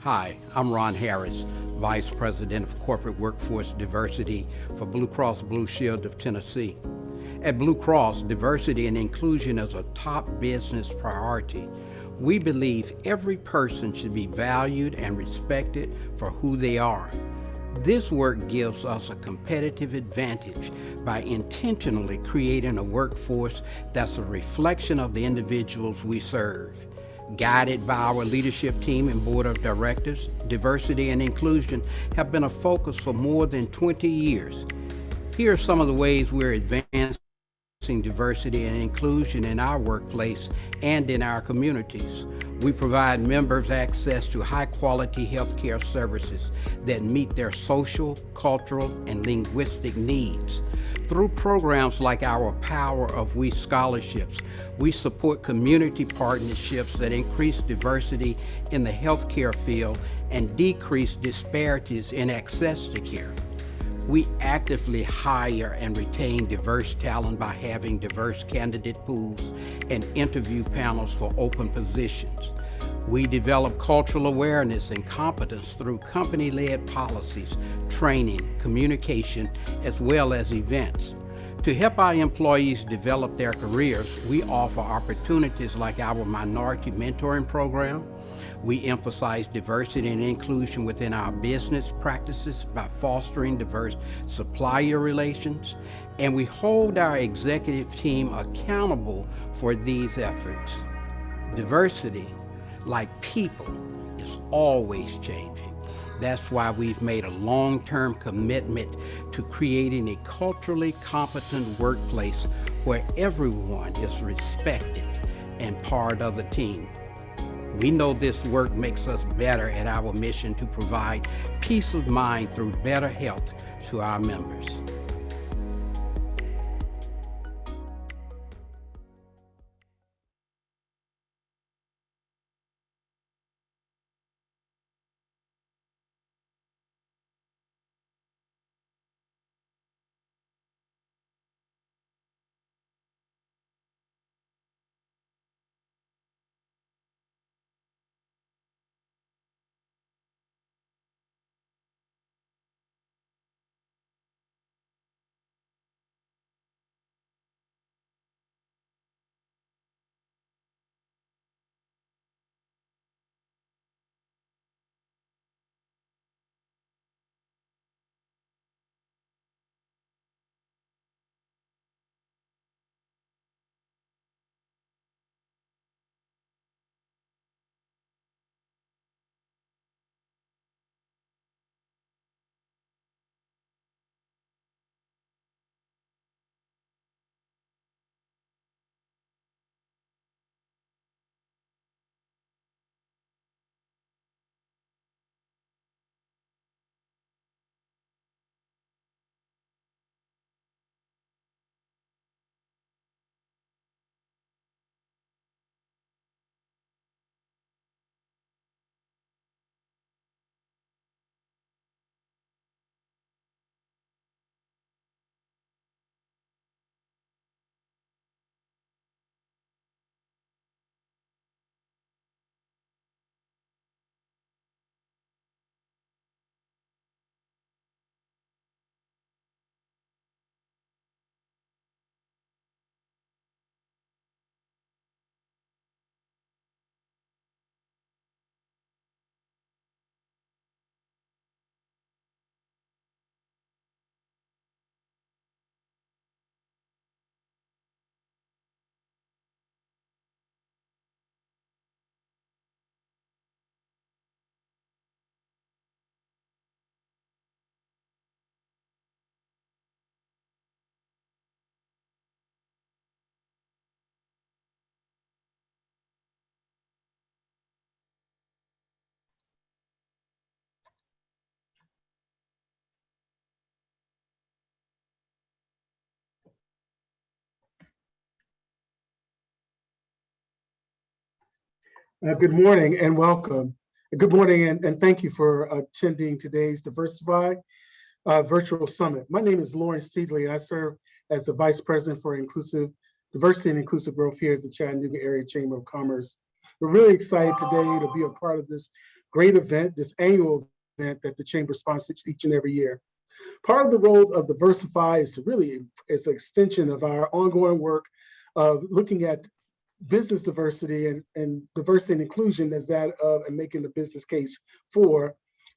Hi, I'm Ron Harris, Vice President of Corporate Workforce Diversity for BlueCross BlueShield of Tennessee. At Blue Cross, diversity and inclusion is a top business priority. We believe every person should be valued and respected for who they are. This work gives us a competitive advantage by intentionally creating a workforce that's a reflection of the individuals we serve. Guided by our leadership team and board of directors, diversity and inclusion have been a focus for more than 20 years. Here are some of the ways we're advancing diversity and inclusion in our workplace and in our communities. We provide members access to high-quality healthcare services that meet their social, cultural, and linguistic needs. Through programs like our Power of We scholarships, we support community partnerships that increase diversity in the healthcare field and decrease disparities in access to care. We actively hire and retain diverse talent by having diverse candidate pools and interview panels for open positions. We develop cultural awareness and competence through company-led policies, training, communication, as well as events. To help our employees develop their careers, we offer opportunities like our Minority Mentoring Program. We emphasize diversity and inclusion within our business practices by fostering diverse supplier relations, and we hold our executive team accountable for these efforts. Diversity, like people, is always changing. That's why we've made a long-term commitment to creating a culturally competent workplace where everyone is respected and part of the team. We know this work makes us better at our mission to provide peace of mind through better health to our members. Good morning and welcome. Good morning and thank you for attending today's Diversify Virtual Summit. My name is Lauren Seedley and I serve as the Vice President for Diversity and Inclusive Growth here at the Chattanooga Area Chamber of Commerce. We're really excited today to be a part of this great event, this annual event that the Chamber sponsors each and every year. Part of the role of Diversify is to really, it's an extension of our ongoing work of looking at business diversity and diversity and inclusion as that of and making the business case for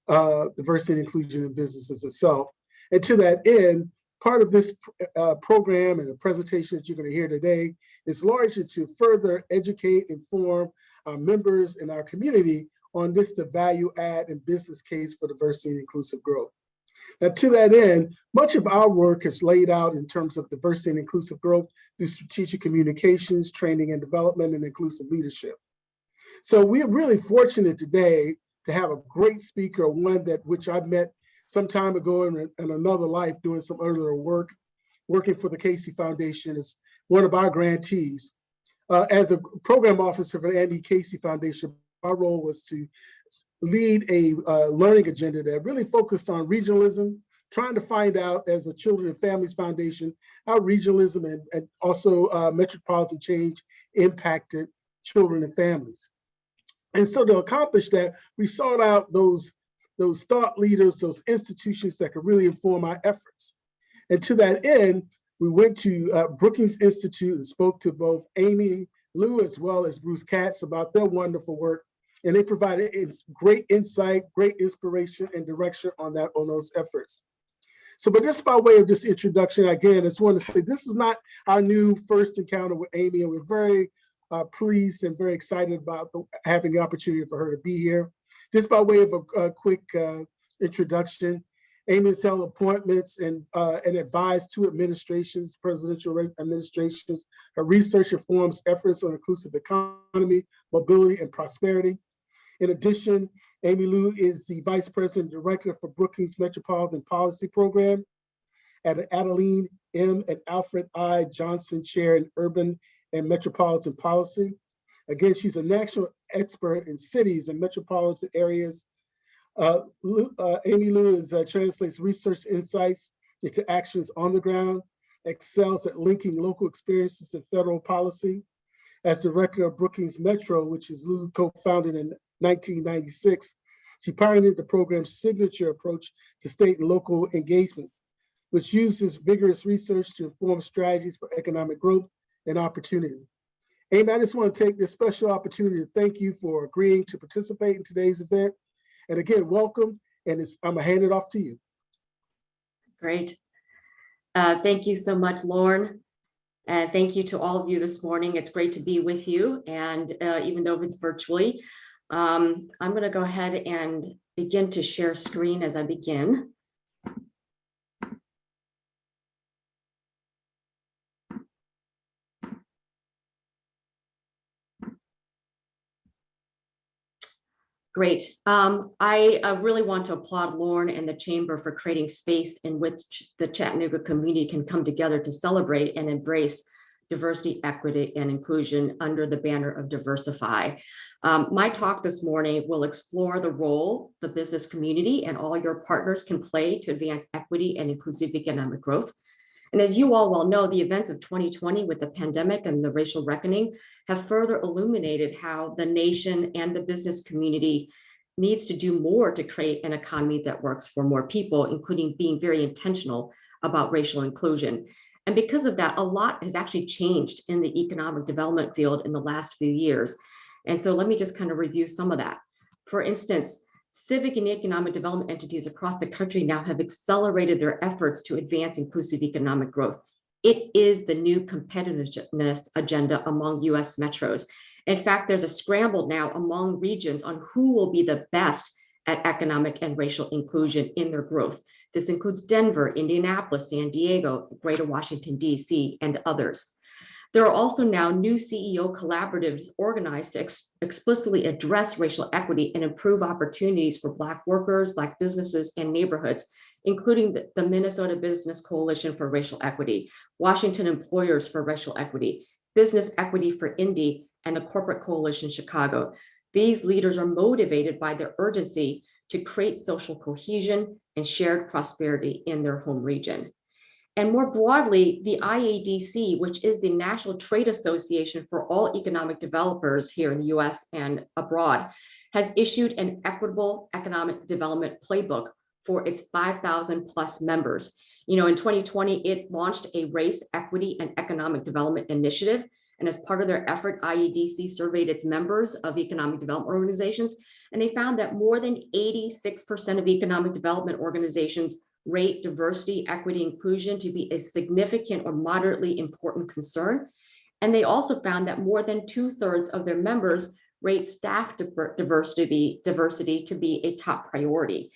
diversity and inclusion in businesses itself. And to that end, part of this program and the presentation that you're going to hear today is largely to further educate, inform our members in our community on this, the value add and business case for diversity and inclusive growth. Now, to that end, much of our work is laid out in terms of diversity and inclusive growth through strategic communications, training and development, and inclusive leadership. So we're really fortunate today to have a great speaker, one that which I met some time ago in another life doing some earlier work, working for the Casey Foundation as one of our grantees. As a program officer for the Andy Casey Foundation, our role was to lead a learning agenda that really focused on regionalism, trying to find out as a Children and Families Foundation, how regionalism and also metropolitan change impacted children and families. And so to accomplish that, we sought out those thought leaders, those institutions that could really inform our efforts. And to that end, we went to Brookings Institute and spoke to both Amy Lou as well as Bruce Katz about their wonderful work. And they provided great insight, great inspiration and direction on those efforts. So, but just by way of this introduction, again, I just want to say this is not our new first encounter with Amy, and we're very pleased and very excited about having the opportunity for her to be here. Just by way of a quick introduction, Amy has held appointments and advised two administrations, presidential administrations. Her research informs efforts on inclusive economy, mobility, and prosperity. In addition, Amy Lou is the Vice President and Director for Brookings Metropolitan Policy Program at an Adeline M. and Alfred I. Johnson Chair in Urban and Metropolitan Policy. Again, she's a national expert in cities and metropolitan areas. Amy Lou translates research insights into actions on the ground, excels at linking local experiences and federal policy. As director of Brookings Metro, which is Lou co-founded in 1996, she pioneered the program's signature approach to state and local engagement, which uses vigorous research to inform strategies for economic growth and opportunity. Amy, I just want to take this special opportunity to thank you for agreeing to participate in today's event. And again, welcome, and I'm gonna hand it off to you. Great. Thank you so much, Lauren. And thank you to all of you this morning. It's great to be with you. And even though it's virtually, I'm going to go ahead and begin to share screen as I begin. Great. I really want to applaud Lauren and the Chamber for creating space in which the Chattanooga community can come together to celebrate and embrace diversity, equity, and inclusion under the banner of Diversify. My talk this morning will explore the role the business community and all your partners can play to advance equity and inclusive economic growth. And as you all well know, the events of 2020 with the pandemic and the racial reckoning have further illuminated how the nation and the business community needs to do more to create an economy that works for more people, including being very intentional about racial inclusion. And because of that, a lot has actually changed in the economic development field in the last few years. And so let me just kind of review some of that. For instance, civic and economic development entities across the country now have accelerated their efforts to advance inclusive economic growth. It is the new competitiveness agenda among US metros. In fact, there's a scramble now among regions on who will be the best at economic and racial inclusion in their growth. This includes Denver, Indianapolis, San Diego, Greater Washington, DC, and others. There are also now new CEO collaboratives organized to explicitly address racial equity and improve opportunities for Black workers, Black businesses, and neighborhoods, including the Minnesota Business Coalition for Racial Equity, Washington Employers for Racial Equity, Business Equity for Indy, and the Corporate Coalition Chicago. These leaders are motivated by their urgency to create social cohesion and shared prosperity in their home region. And more broadly, the IADC, which is the National Trade Association for all economic developers here in the US and abroad, has issued an equitable economic development playbook for its 5,000 plus members. In 2020, it launched a race, equity, and economic development initiative. And as part of their effort, IEDC surveyed its members of economic development organizations, and they found that more than 86% of economic development organizations rate diversity, equity, inclusion to be a significant or moderately important concern. And they also found that more than 2/3 of their members rate staff diversity to be a top priority.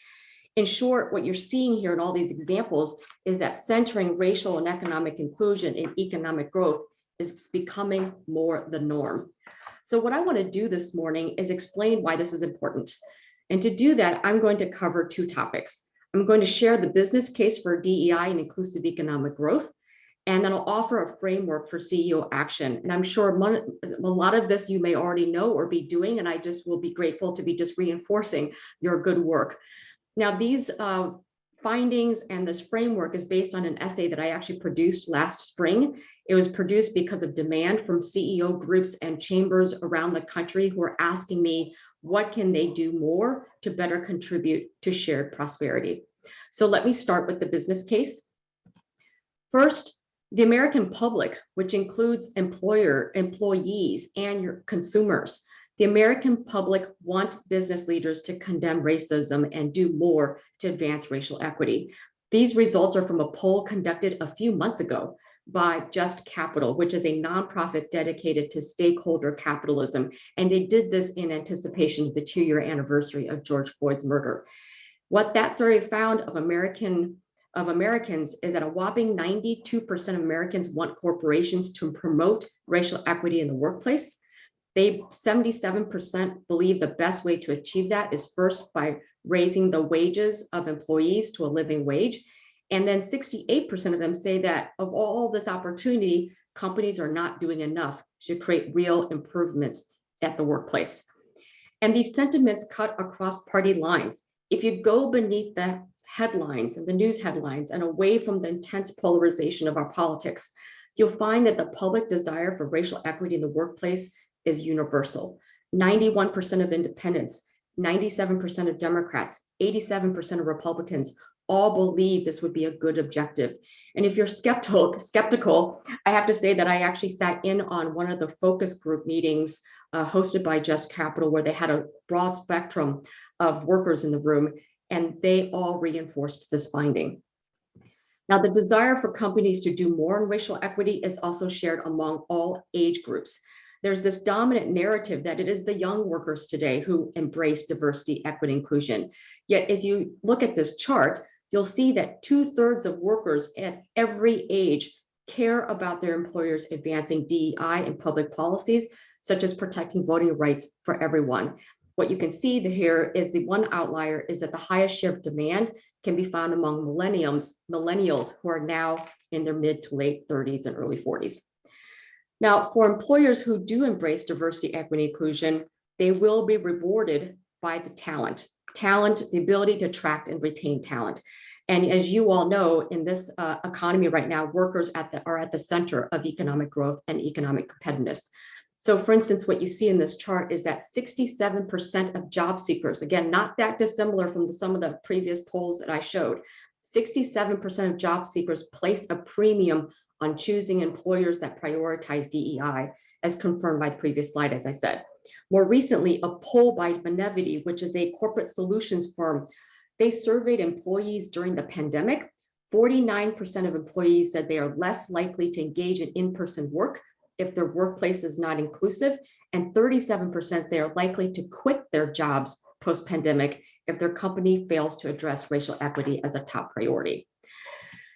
In short, what you're seeing here in all these examples is that centering racial and economic inclusion in economic growth is becoming more the norm. So what I want to do this morning is explain why this is important. And to do that, I'm going to cover two topics. I'm going to share the business case for DEI and inclusive economic growth, and then I'll offer a framework for CEO action. And I'm sure a lot of this you may already know or be doing, and I just will be grateful to be just reinforcing your good work. Now, these findings and this framework is based on an essay that I actually produced last spring. It was produced because of demand from CEO groups and chambers around the country who are asking me, what can they do more to better contribute to shared prosperity? So let me start with the business case. First, the American public, which includes employees, and your consumers, the American public want business leaders to condemn racism and do more to advance racial equity. These results are from a poll conducted a few months ago by Just Capital, which is a nonprofit dedicated to stakeholder capitalism. And they did this in anticipation of the 2-year anniversary of George Floyd's murder. What that survey found of Americans is that a whopping 92% of Americans want corporations to promote racial equity in the workplace. 77% believe the best way to achieve that is first by raising the wages of employees to a living wage. And then 68% of them say that of all this opportunity, companies are not doing enough to create real improvements at the workplace. And these sentiments cut across party lines. If you go beneath the headlines and the news headlines and away from the intense polarization of our politics, you'll find that the public desire for racial equity in the workplace is universal. 91% of independents, 97% of Democrats, 87% of Republicans all believe this would be a good objective. And if you're skeptical, I have to say that I actually sat in on one of the focus group meetings hosted by Just Capital, where they had a broad spectrum of workers in the room, and they all reinforced this finding. Now, the desire for companies to do more in racial equity is also shared among all age groups. There's this dominant narrative that it is the young workers today who embrace diversity, equity, inclusion. Yet, as you look at this chart, you'll see that 2/3 of workers at every age care about their employers advancing DEI and public policies, such as protecting voting rights for everyone. What you can see here is the one outlier is that the highest share of demand can be found among millennials who are now in their mid to late 30s and early 40s. Now, for employers who do embrace diversity, equity, inclusion, they will be rewarded by the talent, the ability to attract and retain talent. And as you all know, in this economy right now, workers are at the center of economic growth and economic competitiveness. So for instance, what you see in this chart is that 67% of job seekers, again, not that dissimilar from some of the previous polls that I showed, 67% of job seekers place a premium on choosing employers that prioritize DEI, as confirmed by the previous slide, as I said. More recently, a poll by Benevity, which is a corporate solutions firm, they surveyed employees during the pandemic. 49% of employees said they are less likely to engage in in-person work if their workplace is not inclusive, and 37% they are likely to quit their jobs post-pandemic if their company fails to address racial equity as a top priority.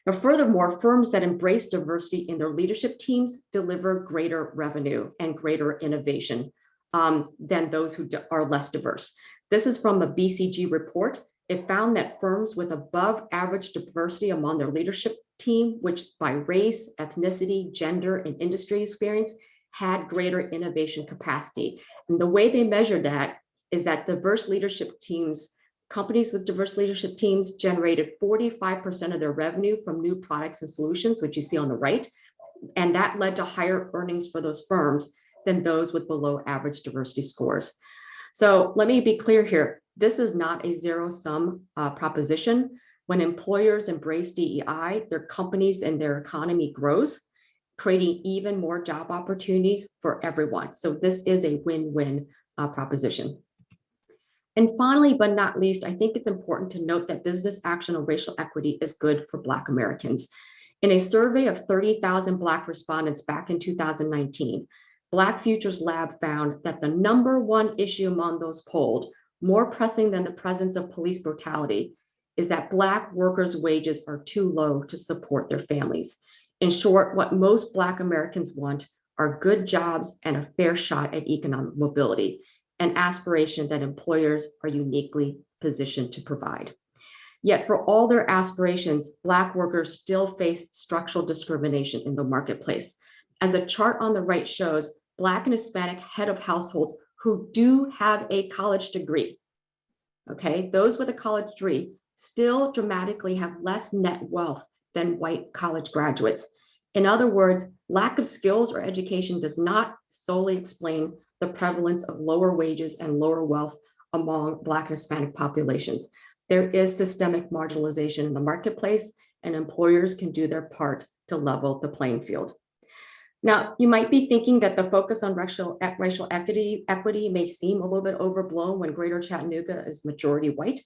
Now, furthermore, firms that embrace diversity in their leadership teams deliver greater revenue and greater innovation than those who are less diverse. This is from a BCG report. It found that firms with above average diversity among their leadership team, which by race, ethnicity, gender, and industry experience, had greater innovation capacity. And the way they measured that is that diverse leadership teams companies with diverse leadership teams generated 45% of their revenue from new products and solutions, which you see on the right. And that led to higher earnings for those firms than those with below average diversity scores. So let me be clear here. This is not a zero-sum proposition. When employers embrace DEI, their companies and their economy grows, creating even more job opportunities for everyone. So this is a win-win proposition. And finally, but not least, I think it's important to note that business action on racial equity is good for Black Americans. In a survey of 30,000 Black respondents back in 2019, Black Futures Lab found that the #1 issue among those polled, more pressing than the presence of police brutality, is that Black workers' wages are too low to support their families. In short, what most Black Americans want are good jobs and a fair shot at economic mobility, an aspiration that employers are uniquely positioned to provide. Yet for all their aspirations, Black workers still face structural discrimination in the marketplace. As the chart on the right shows, Black and Hispanic head of households who do have a college degree, okay, those with a college degree still dramatically have less net wealth than white college graduates. In other words, lack of skills or education does not solely explain the prevalence of lower wages and lower wealth among Black and Hispanic populations. There is systemic marginalization in the marketplace, and employers can do their part to level the playing field. Now, you might be thinking that the focus on racial equity may seem a little bit overblown when Greater Chattanooga is majority white.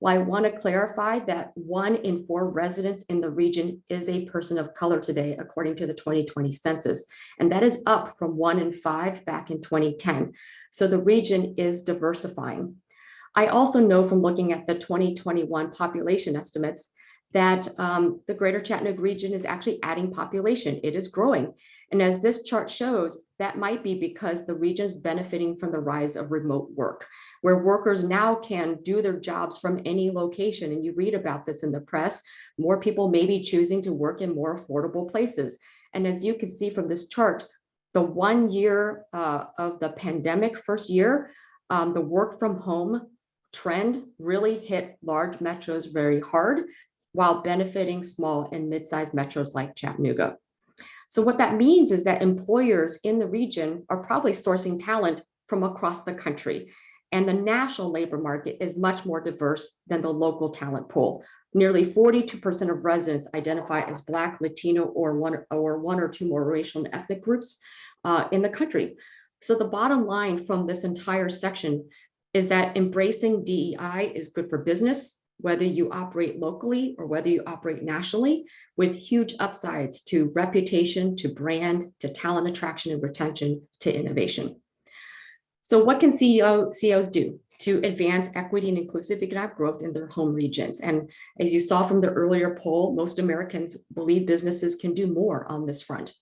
Well, I want to clarify that 1 in 4 residents in the region is a person of color today, according to the 2020 census, and that is up from 1 in 5 back in 2010. So the region is diversifying. I also know from looking at the 2021 population estimates that the Greater Chattanooga region is actually adding population. It is growing. And as this chart shows, that might be because the region is benefiting from the rise of remote work, where workers now can do their jobs from any location. And you read about this in the press. More people may be choosing to work in more affordable places. And as you can see from this chart, the 1 year of the pandemic, first year, the work from home trend really hit large metros very hard, while benefiting small and mid-sized metros like Chattanooga. So what that means is that employers in the region are probably sourcing talent from across the country. And the national labor market is much more diverse than the local talent pool. Nearly 42% of residents identify as Black, Latino, or one or two more racial and ethnic groups in the country. So the bottom line from this entire section is that embracing DEI is good for business, whether you operate locally or whether you operate nationally, with huge upsides to reputation, to brand, to talent attraction and retention, to innovation. So what can CEOs do to advance equity and inclusive economic growth in their home regions? And as you saw from the earlier poll, most Americans believe businesses can do more on this front.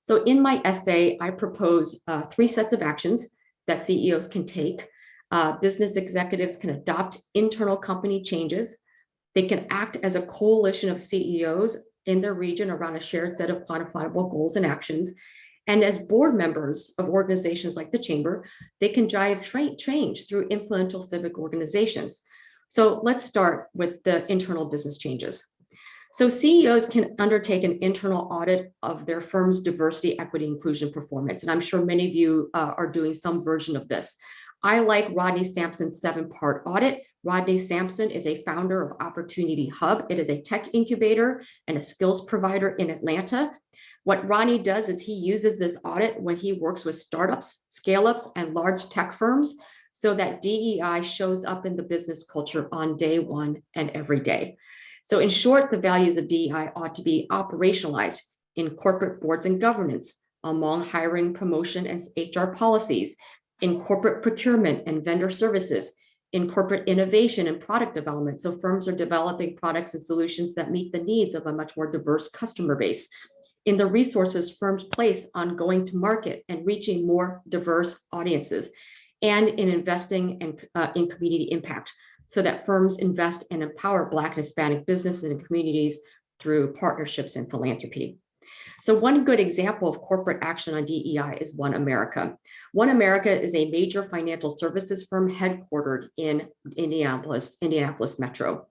So in my essay, I propose 3 sets of actions that CEOs can take. Business executives can adopt internal company changes. They can act as a coalition of CEOs in their region around a shared set of quantifiable goals and actions. And as board members of organizations like the Chamber, they can drive change through influential civic organizations. So let's start with the internal business changes. So CEOs can undertake an internal audit of their firm's diversity, equity, inclusion performance. And I'm sure many of you are doing some version of this. I like Rodney Sampson's 7-part audit. Rodney Sampson is a founder of Opportunity Hub. It is a tech incubator and a skills provider in Atlanta. What Rodney does is he uses this audit when he works with startups, scale-ups, and large tech firms so that DEI shows up in the business culture on day one and every day. So in short, the values of DEI ought to be operationalized in corporate boards and governance, among hiring, promotion, and HR policies, in corporate procurement and vendor services, in corporate innovation and product development. So firms are developing products and solutions that meet the needs of a much more diverse customer base. In the resources firms place on going to market and reaching more diverse audiences, and in investing in community impact, so that firms invest and empower Black and Hispanic businesses and communities through partnerships and philanthropy. So one good example of corporate action on DEI is One America. One America is a major financial services firm headquartered in Indianapolis Metro.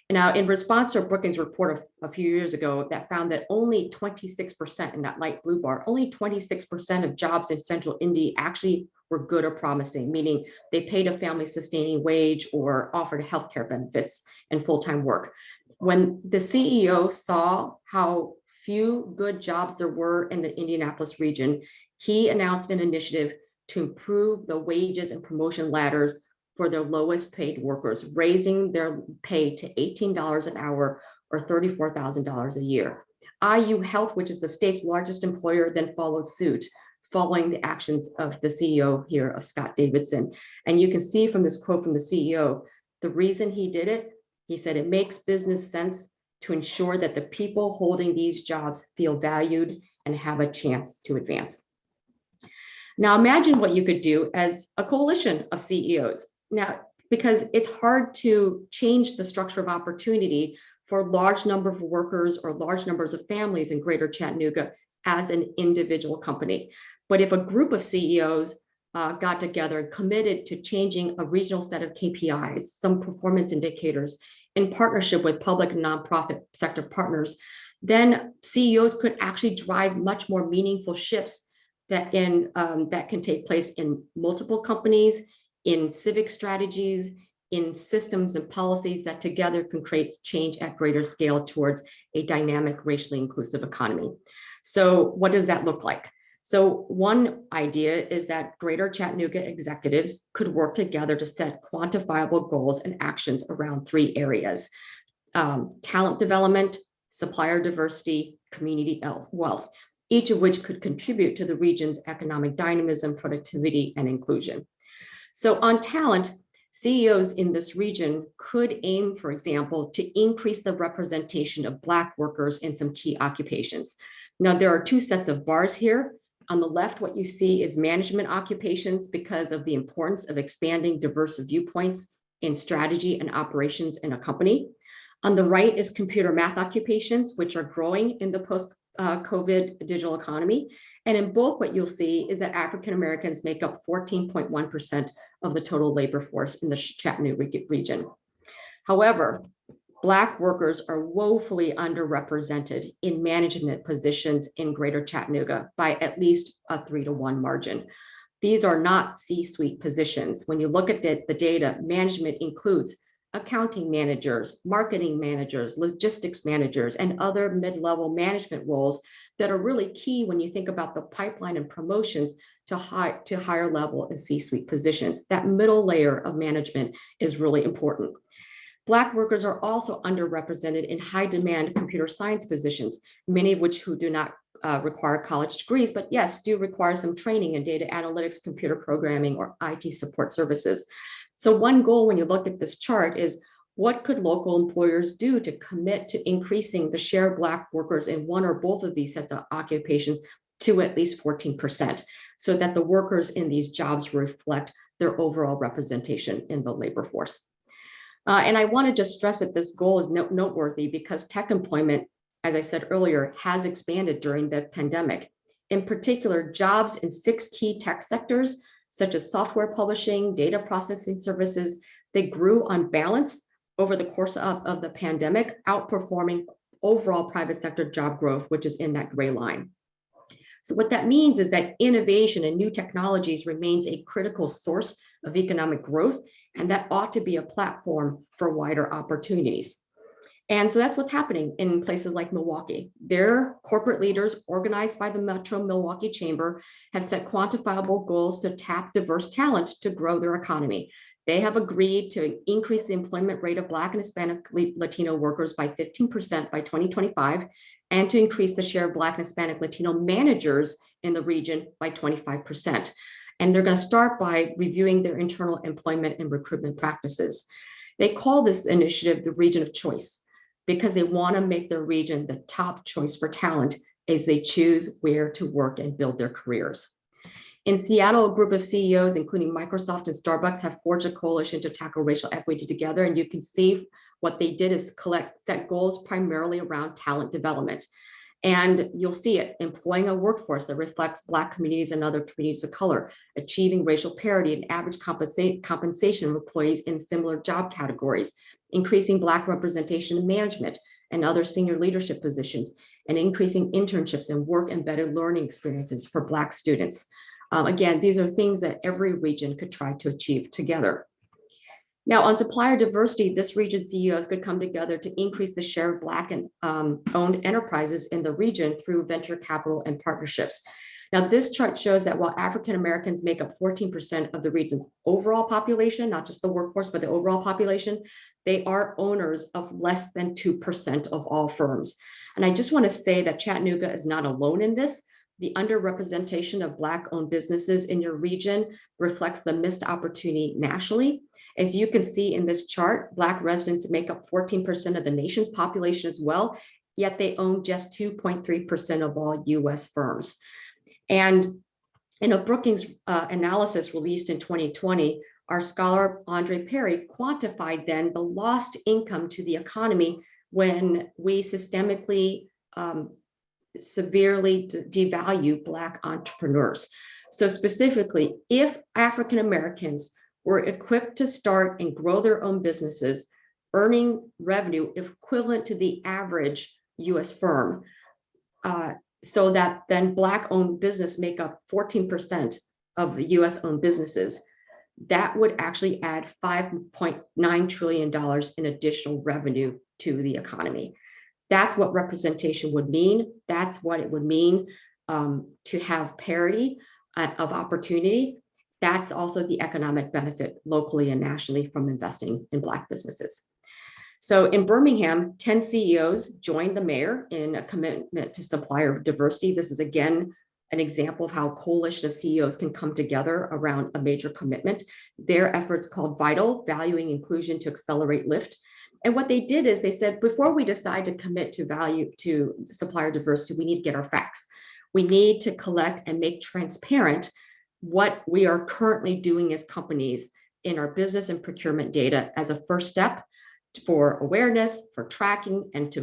Now, in response to a Brookings report a few years ago that found that only 26% in that light blue bar, only 26% of jobs in central Indy actually were good or promising, meaning they paid a family sustaining wage or offered healthcare benefits and full-time work. When the CEO saw how few good jobs there were in the Indianapolis region, he announced an initiative to improve the wages and promotion ladders for their lowest paid workers, raising their pay to $18 an hour or $34,000 a year. IU Health, which is the state's largest employer, then followed suit, following the actions of the CEO here of Scott Davidson. And you can see from this quote from the CEO, the reason he did it, he said, it makes business sense to ensure that the people holding these jobs feel valued and have a chance to advance. Now imagine what you could do as a coalition of CEOs. Now, because it's hard to change the structure of opportunity for a large number of workers or large numbers of families in Greater Chattanooga as an individual company. But if a group of CEOs got together and committed to changing a regional set of KPIs, some performance indicators, in partnership with public and nonprofit sector partners, then CEOs could actually drive much more meaningful shifts that can take place in multiple companies, in civic strategies, in systems and policies that together can create change at greater scale towards a dynamic, racially inclusive economy. So what does that look like? So one idea is that Greater Chattanooga executives could work together to set quantifiable goals and actions around 3 areas: talent development, supplier diversity, community wealth, each of which could contribute to the region's economic dynamism, productivity, and inclusion. So on talent, CEOs in this region could aim, for example, to increase the representation of Black workers in some key occupations. Now, there are 2 sets of bars here. On the left, what you see is management occupations because of the importance of expanding diverse viewpoints in strategy and operations in a company. On the right is computer math occupations, which are growing in the post-COVID digital economy. And in both, what you'll see is that African Americans make up 14.1% of the total labor force in the Chattanooga region. However, Black workers are woefully underrepresented in management positions in Greater Chattanooga by at least a 3-to-1 margin. These are not C-suite positions. When you look at the data, management includes accounting managers, marketing managers, logistics managers, and other mid-level management roles that are really key when you think about the pipeline and promotions to higher level and C-suite positions. That middle layer of management is really important. Black workers are also underrepresented in high demand computer science positions, many of which who do not require college degrees, but yes, do require some training in data analytics, computer programming, or IT support services. So one goal when you look at this chart is what could local employers do to commit to increasing the share of Black workers in one or both of these sets of occupations to at least 14%, so that the workers in these jobs reflect their overall representation in the labor force. And I want to just stress that this goal is noteworthy because tech employment, as I said earlier, has expanded during the pandemic. In particular, jobs in 6 key tech sectors, such as software publishing, data processing services, they grew on balance over the course of the pandemic, outperforming overall private sector job growth, which is in that gray line. So what that means is that innovation and new technologies remains a critical source of economic growth, and that ought to be a platform for wider opportunities. And so that's what's happening in places like Milwaukee. Their corporate leaders, organized by the Metro Milwaukee Chamber, have set quantifiable goals to tap diverse talent to grow their economy. They have agreed to increase the employment rate of Black and Hispanic Latino workers by 15% by 2025, and to increase the share of Black and Hispanic Latino managers in the region by 25%. And they're going to start by reviewing their internal employment and recruitment practices. They call this initiative the region of choice because they want to make their region the top choice for talent as they choose where to work and build their careers. In Seattle, a group of CEOs, including Microsoft and Starbucks, have forged a coalition to tackle racial equity together. And you can see what they did is set goals primarily around talent development. And you'll see it, employing a workforce that reflects Black communities and other communities of color, achieving racial parity and average compensation of employees in similar job categories, increasing Black representation in management and other senior leadership positions, and increasing internships and work-embedded learning experiences for Black students. Again, these are things that every region could try to achieve together. Now, on supplier diversity, this region CEOs could come together to increase the share of Black and owned enterprises in the region through venture capital and partnerships. Now, this chart shows that while African Americans make up 14% of the region's overall population, not just the workforce, but the overall population, they are owners of less than 2% of all firms. And I just want to say that Chattanooga is not alone in this. The underrepresentation of Black-owned businesses in your region reflects the missed opportunity nationally. As you can see in this chart, Black residents make up 14% of the nation's population as well, yet they own just 2.3% of all US firms. And in a Brookings analysis released in 2020, our scholar Andre Perry quantified then the lost income to the economy when we systemically severely devalue Black entrepreneurs. So specifically, if African Americans were equipped to start and grow their own businesses, earning revenue equivalent to the average US firm, so that then Black-owned business make up 14% of the US-owned businesses, that would actually add $5.9 trillion in additional revenue to the economy. That's what representation would mean. That's what it would mean to have parity of opportunity. That's also the economic benefit locally and nationally from investing in Black businesses. So in Birmingham, 10 CEOs joined the mayor in a commitment to supplier diversity. This is again an example of how a coalition of CEOs can come together around a major commitment. Their efforts called VITAL, Valuing Inclusion to Accelerate Lift. And what they did is they said, before we decide to commit to supplier diversity, we need to get our facts. We need to collect and make transparent what we are currently doing as companies in our business and procurement data as a first step for awareness, for tracking, and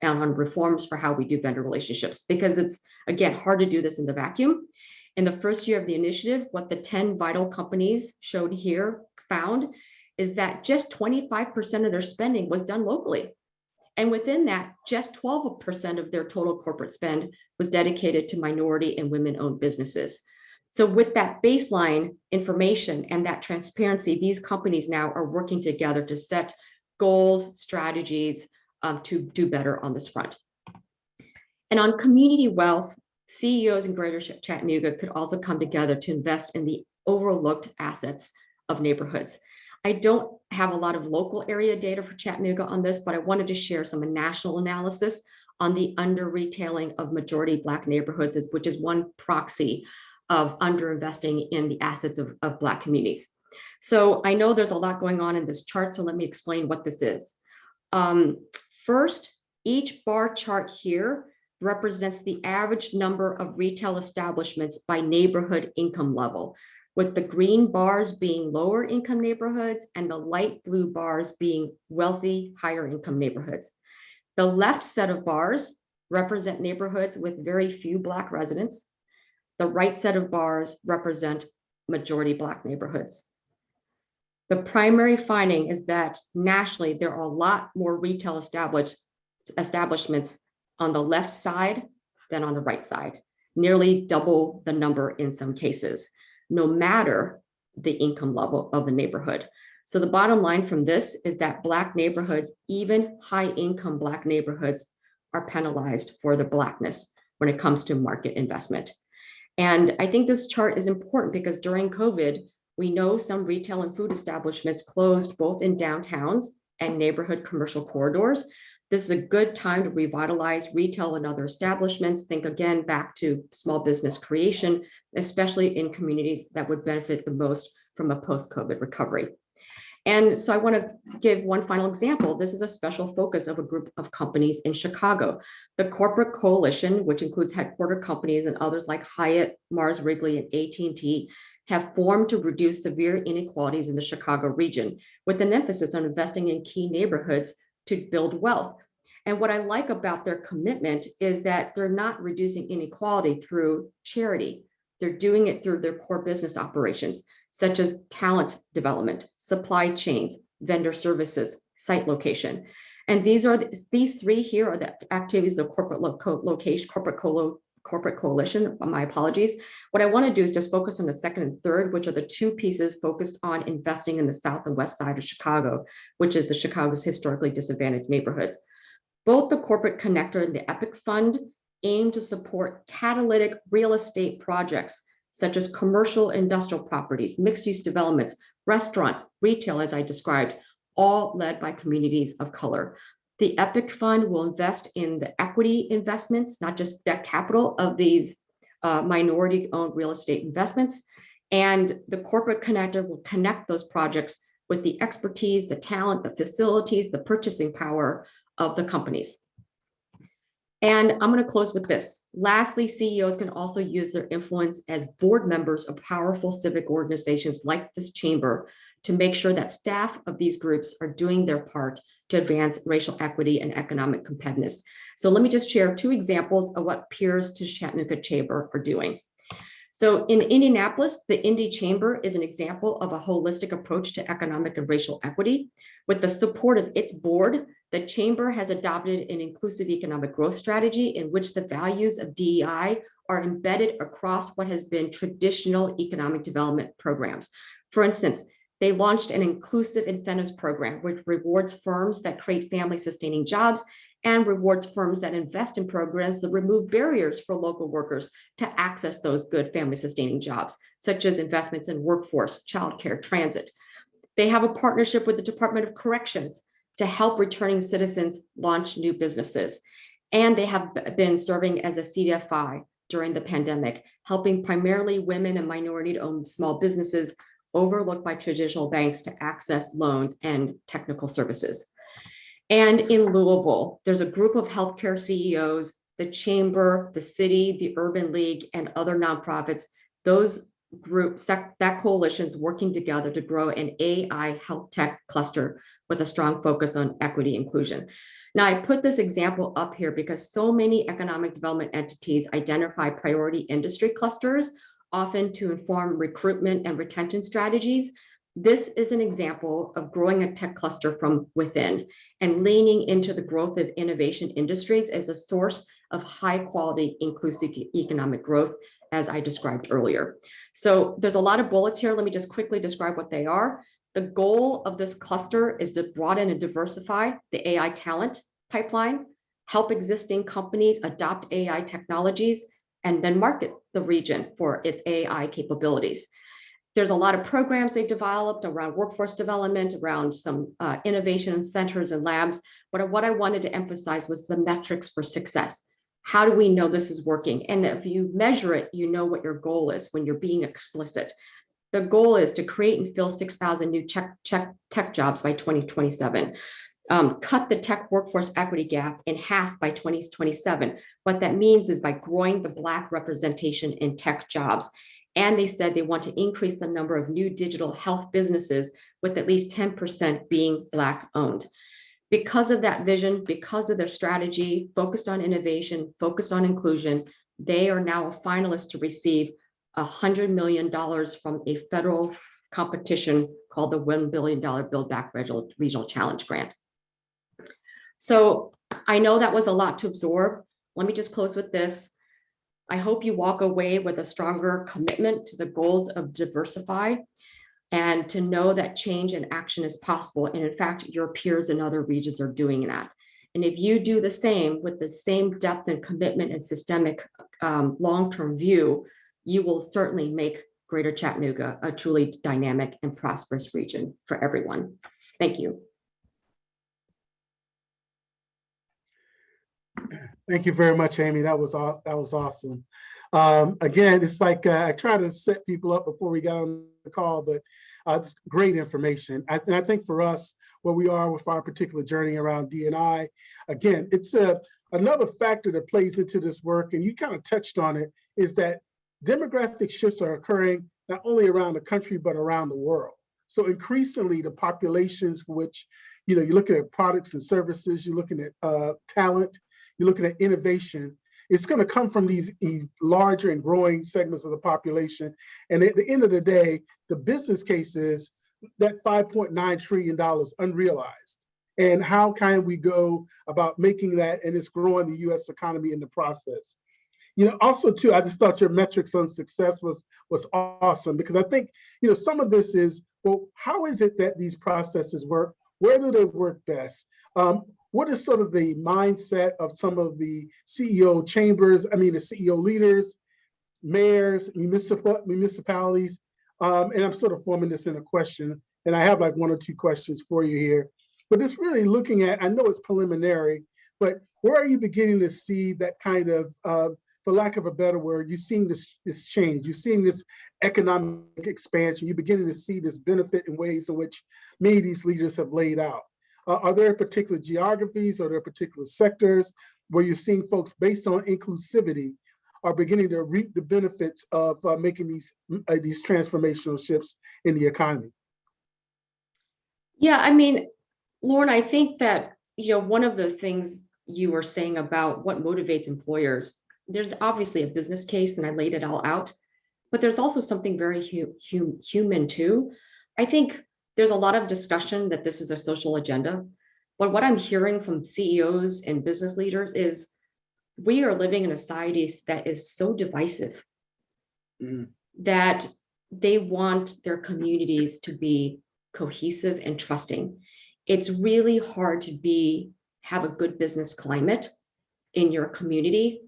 on reforms for how we do vendor relationships. Because it's, again, hard to do this in the vacuum. In the first year of the initiative, what the 10 vital companies showed here found is that just 25% of their spending was done locally. And within that, just 12% of their total corporate spend was dedicated to minority and women-owned businesses. So with that baseline information and that transparency, these companies now are working together to set goals, strategies to do better on this front. And on community wealth, CEOs in Greater Chattanooga could also come together to invest in the overlooked assets of neighborhoods. I don't have a lot of local area data for Chattanooga on this, but I wanted to share some national analysis on the under-retailing of majority Black neighborhoods, which is one proxy of underinvesting in the assets of Black communities. So I know there's a lot going on in this chart, so let me explain what this is. First, each bar chart here represents the average number of retail establishments by neighborhood income level, with the green bars being lower income neighborhoods and the light blue bars being wealthy, higher income neighborhoods. The left set of bars represent neighborhoods with very few Black residents. The right set of bars represent majority Black neighborhoods. The primary finding is that nationally, there are a lot more retail establishments on the left side than on the right side, nearly double the number in some cases, no matter the income level of the neighborhood. So the bottom line from this is that Black neighborhoods, even high income Black neighborhoods, are penalized for their Blackness when it comes to market investment. And I think this chart is important because during COVID, we know some retail and food establishments closed both in downtowns and neighborhood commercial corridors. This is a good time to revitalize retail and other establishments. Think again back to small business creation, especially in communities that would benefit the most from a post-COVID recovery. And so I want to give one final example. This is a special focus of a group of companies in Chicago. The Corporate Coalition, which includes headquarter companies and others like Hyatt, Mars Wrigley, and AT&T, have formed to reduce severe inequalities in the Chicago region, with an emphasis on investing in key neighborhoods to build wealth. And what I like about their commitment is that they're not reducing inequality through charity. They're doing it through their core business operations, such as talent development, supply chains, vendor services, site location. And these three here are the activities of corporate coalition, my apologies. What I want to do is just focus on the second and third, which are the two pieces focused on investing in the south and west side of Chicago, which is the Chicago's historically disadvantaged neighborhoods. Both the Corporate Connector and the EPIC Fund aim to support catalytic real estate projects, such as commercial industrial properties, mixed-use developments, restaurants, retail, as I described, all led by communities of color. The EPIC Fund will invest in the equity investments, not just debt capital of these minority-owned real estate investments. And the Corporate Connector will connect those projects with the expertise, the talent, the facilities, the purchasing power of the companies. And I'm going to close with this. Lastly, CEOs can also use their influence as board members of powerful civic organizations like this chamber to make sure that staff of these groups are doing their part to advance racial equity and economic competitiveness. So let me just share two examples of what peers to Chattanooga Chamber are doing. So in Indianapolis, the Indy Chamber is an example of a holistic approach to economic and racial equity. With the support of its board, the Chamber has adopted an inclusive economic growth strategy in which the values of DEI are embedded across what has been traditional economic development programs. For instance, they launched an inclusive incentives program, which rewards firms that create family-sustaining jobs and rewards firms that invest in programs that remove barriers for local workers to access those good family-sustaining jobs, such as investments in workforce, childcare, transit. They have a partnership with the Department of Corrections to help returning citizens launch new businesses. And they have been serving as a CDFI during the pandemic, helping primarily women and minority-owned small businesses overlooked by traditional banks to access loans and technical services. And in Louisville, there's a group of healthcare CEOs, the Chamber, the city, the Urban League, and other nonprofits. Those groups, that coalition is working together to grow an AI health tech cluster with a strong focus on equity inclusion. Now, I put this example up here because so many economic development entities identify priority industry clusters, often to inform recruitment and retention strategies. This is an example of growing a tech cluster from within and leaning into the growth of innovation industries as a source of high quality, inclusive economic growth, as I described earlier. So there's a lot of bullets here. Let me just quickly describe what they are. The goal of this cluster is to broaden and diversify the AI talent pipeline, help existing companies adopt AI technologies, and then market the region for its AI capabilities. There's a lot of programs they've developed around workforce development, around some innovation centers and labs. But what I wanted to emphasize was the metrics for success. How do we know this is working? And if you measure it, you know what your goal is when you're being explicit. The goal is to create and fill 6,000 new tech jobs by 2027. Cut the tech workforce equity gap in half by 2027. What that means is by growing the Black representation in tech jobs. And they said they want to increase the number of new digital health businesses with at least 10% being Black owned. Because of that vision, because of their strategy, focused on innovation, focused on inclusion, they are now a finalist to receive $100 million from a federal competition called the $1 billion Build Back Regional Challenge Grant. So I know that was a lot to absorb. Let me just close with this. I hope you walk away with a stronger commitment to the goals of Diversify and to know that change and action is possible. And in fact, your peers in other regions are doing that. And if you do the same with the same depth and commitment and systemic long-term view, you will certainly make Greater Chattanooga a truly dynamic and prosperous region for everyone. Thank you. Thank you very much, Amy. That was awesome. Again, it's like I try to set people up before we got on the call, but it's great information. And I think for us, where we are with our particular journey around D&I, again, it's another factor that plays into this work, and you kind of touched on it, is that demographic shifts are occurring not only around the country, but around the world. So increasingly, the populations for which, you're looking at products and services, you're looking at talent, you're looking at innovation, it's going to come from these larger and growing segments of the population. And at the end of the day, the business case is that $5.9 trillion unrealized. And how can we go about making that, and it's growing the US economy in the process. Also too, I just thought your metrics on success was awesome, because I think, some of this is, well, how is it that these processes work? Where do they work best? What is sort of the mindset of some of the CEO chambers, the CEO leaders, mayors, municipalities? And I'm sort of forming this in a question, and I have like one or two questions for you here. But it's really looking at, I know it's preliminary, but where are you beginning to see that kind of, for lack of a better word, you're seeing this change, you're seeing this economic expansion, you're beginning to see this benefit in ways in which many of these leaders have laid out. Are there particular geographies, are there particular sectors where you're seeing folks based on inclusivity are beginning to reap the benefits of making these transformational shifts in the economy? Yeah, Lauren, I think that, one of the things you were saying about what motivates employers, there's obviously a business case, and I laid it all out, but there's also something very human too. I think there's a lot of discussion that this is a social agenda, but what I'm hearing from CEOs and business leaders is we are living in a society that is so divisive that they want their communities to be cohesive and trusting. It's really hard to have a good business climate in your community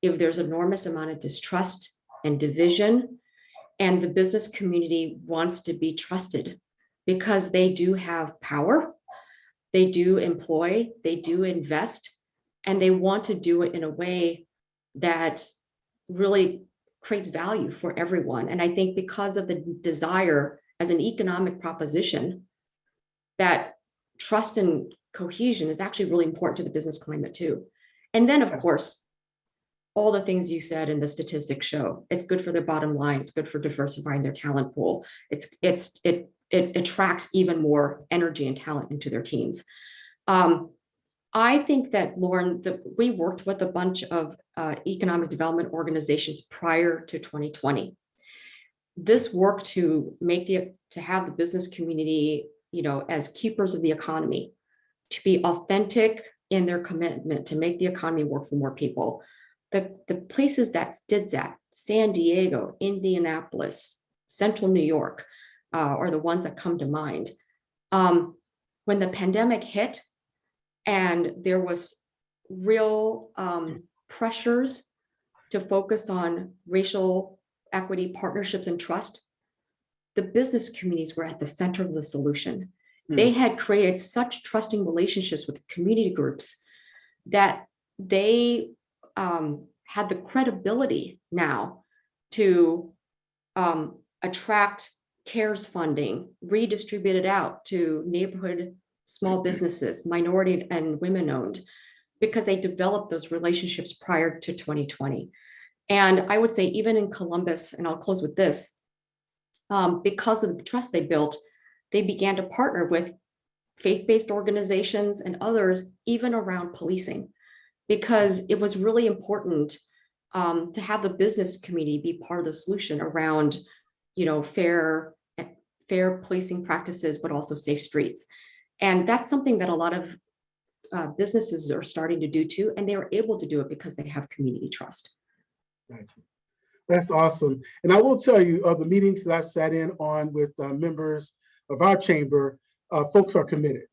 if there's an enormous amount of distrust and division, and the business community wants to be trusted because they do have power, they do employ, they do invest, and they want to do it in a way that really creates value for everyone. And I think because of the desire as an economic proposition, that trust and cohesion is actually really important to the business climate too. And then, of course, all the things you said and the statistics show, it's good for their bottom line, it's good for diversifying their talent pool. It attracts even more energy and talent into their teams. I think that, Lauren, we worked with a bunch of economic development organizations prior to 2020. This work to have the business community, as keepers of the economy, to be authentic in their commitment to make the economy work for more people. The places that did that, San Diego, Indianapolis, Central New York, are the ones that come to mind. When the pandemic hit and there was real pressures to focus on racial equity, partnerships, and trust, the business communities were at the center of the solution. They had created such trusting relationships with community groups that they had the credibility now to attract CARES funding, redistribute it out to neighborhood small businesses, minority and women owned, because they developed those relationships prior to 2020. And I would say even in Columbus, and I'll close with this, because of the trust they built, they began to partner with faith-based organizations and others, even around policing, because it was really important to have the business community be part of the solution around, fair policing practices, but also safe streets. And that's something that a lot of businesses are starting to do too, and they are able to do it because they have community trust. Gotcha. That's awesome. And I will tell you, of the meetings that I've sat in on with members of our chamber, folks are committed.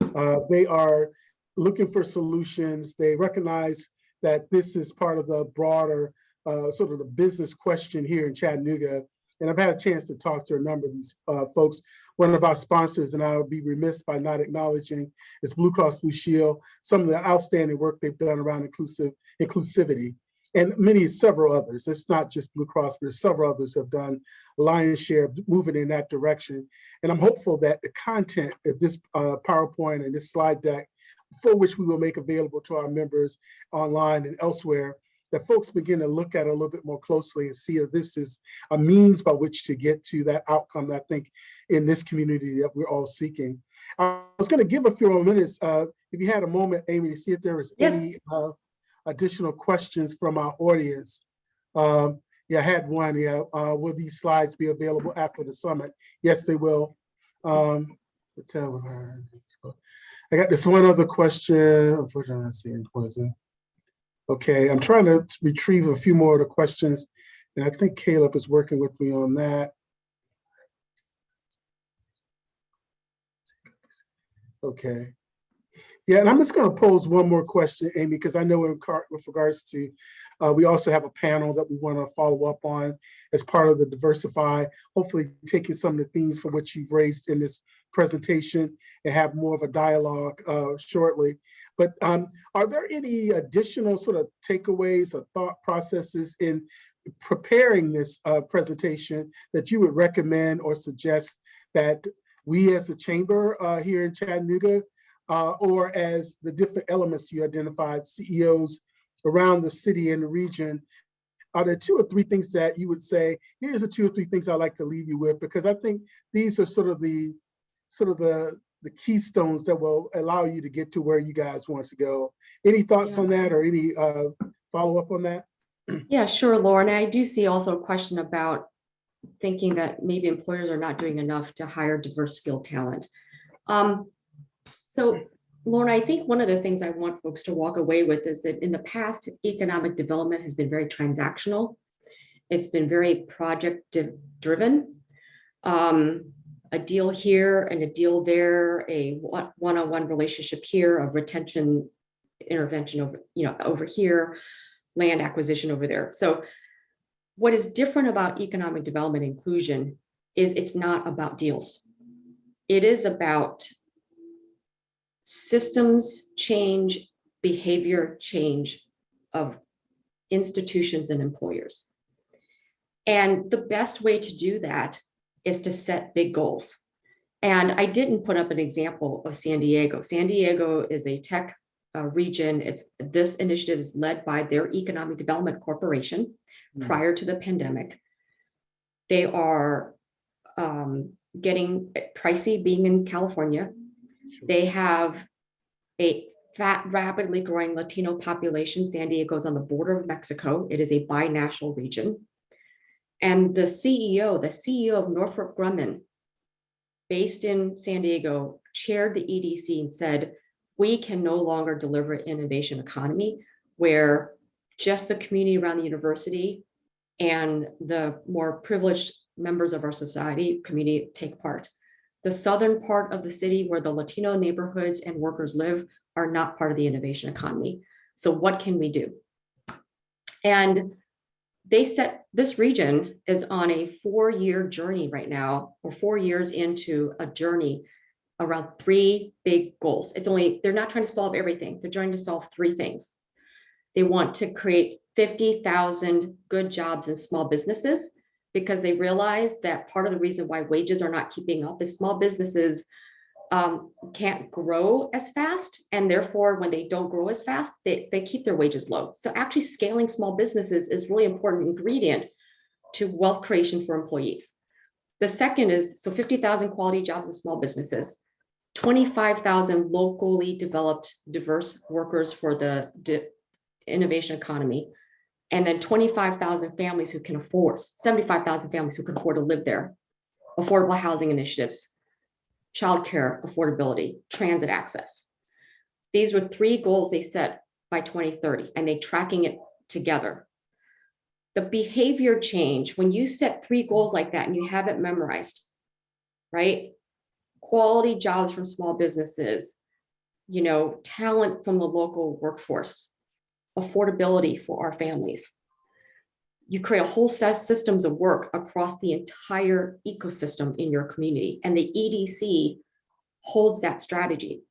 They are looking for solutions. They recognize that this is part of the broader sort of the business question here in Chattanooga. And I've had a chance to talk to a number of these folks. One of our sponsors, and I would be remiss by not acknowledging, is BlueCross BlueShield, some of the outstanding work they've done around inclusivity, and several others. It's not just BlueCross, but several others have done a lion's share of moving in that direction. And I'm hopeful that the content of this PowerPoint and this slide deck, for which we will make available to our members online and elsewhere, that folks begin to look at it a little bit more closely and see if this is a means by which to get to that outcome that I think in this community that we're all seeking. I was going to give a few more minutes, if you had a moment, Amy, to see if there was Yes. any additional questions from our audience. Yeah, I had one. Yeah, will these slides be available after the summit? Yes, they will. I got this one other question. Unfortunately, I'm not seeing poison. Okay, I'm trying to retrieve a few more of the questions, and I think Caleb is working with me on that. Okay. Yeah, and I'm just going to pose one more question, Amy, because I know with regards to, we also have a panel that we want to follow up on as part of the Diversify, hopefully taking some of the themes for which you've raised in this presentation and have more of a dialogue shortly. But are there any additional sort of takeaways or thought processes in preparing this presentation that you would recommend or suggest that we as a chamber here in Chattanooga, or as the different elements you identified, CEOs around the city and the region, are there 2 or 3 things that you would say, here's the 2 or 3 things I'd like to leave you with? Because I think these are sort of the keystones that will allow you to get to where you guys want to go. Any thoughts on that, or any follow-up on that? Yeah, sure, Lauren. I do see also a question about thinking that maybe employers are not doing enough to hire diverse skilled talent. So, Lauren, I think one of the things I want folks to walk away with is that in the past, economic development has been very transactional. It's been very project driven. A deal here and a deal there, a one-on-one relationship here, of retention intervention over here, land acquisition over there. So what is different about economic development inclusion is it's not about deals. It is about systems change, behavior change of institutions and employers. And the best way to do that is to set big goals. And I didn't put up an example of San Diego. San Diego is a tech region. This initiative is led by their Economic Development Corporation prior to the pandemic. They are getting pricey being in California. They have a rapidly growing Latino population. San Diego is on the border of Mexico. It is a binational region. And the CEO of Northrop Grumman, based in San Diego, chaired the EDC and said, we can no longer deliver an innovation economy where just the community around the university and the more privileged members of our society community take part. The southern part of the city where the Latino neighborhoods and workers live are not part of the innovation economy. So what can we do? And they set, this region is on a 4-year journey right now, or 4 years into a journey around 3 big goals. They're not trying to solve everything. They're trying to solve 3 things. They want to create 50,000 good jobs in small businesses, because they realize that part of the reason why wages are not keeping up is small businesses can't grow as fast. And therefore, when they don't grow as fast, they keep their wages low. So actually scaling small businesses is really important ingredient to wealth creation for employees. The second is, so 50,000 quality jobs in small businesses, 25,000 locally developed diverse workers for the innovation economy, and then 25,000 families who can afford, 75,000 families who can afford to live there, affordable housing initiatives, childcare affordability, transit access. These were 3 goals they set by 2030, and they're tracking it together. The behavior change, when you set 3 goals like that and you have it memorized, right? Quality jobs from small businesses, talent from the local workforce, affordability for our families. You create a whole set of systems of work across the entire ecosystem in your community, and the EDC holds that strategy.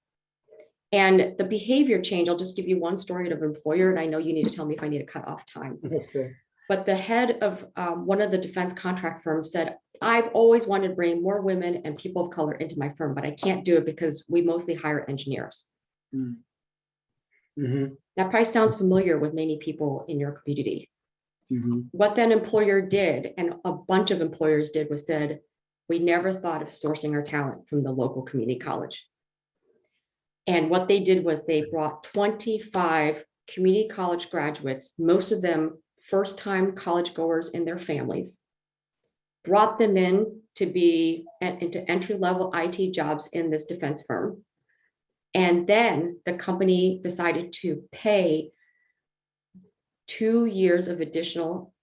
And the behavior change, I'll just give you one story of an employer, and I know you need to tell me if I need to cut off time. Okay. But the head of one of the defense contract firms said, I've always wanted to bring more women and people of color into my firm, but I can't do it because we mostly hire engineers. Mhm. That probably sounds familiar with many people in your community. Mhm. What that employer did, and a bunch of employers did, was said, we never thought of sourcing our talent from the local community college. And what they did was they brought 25 community college graduates, most of them first-time college goers and their families, brought them in to be into entry-level IT jobs in this defense firm. And then the company decided to pay 2 years of additional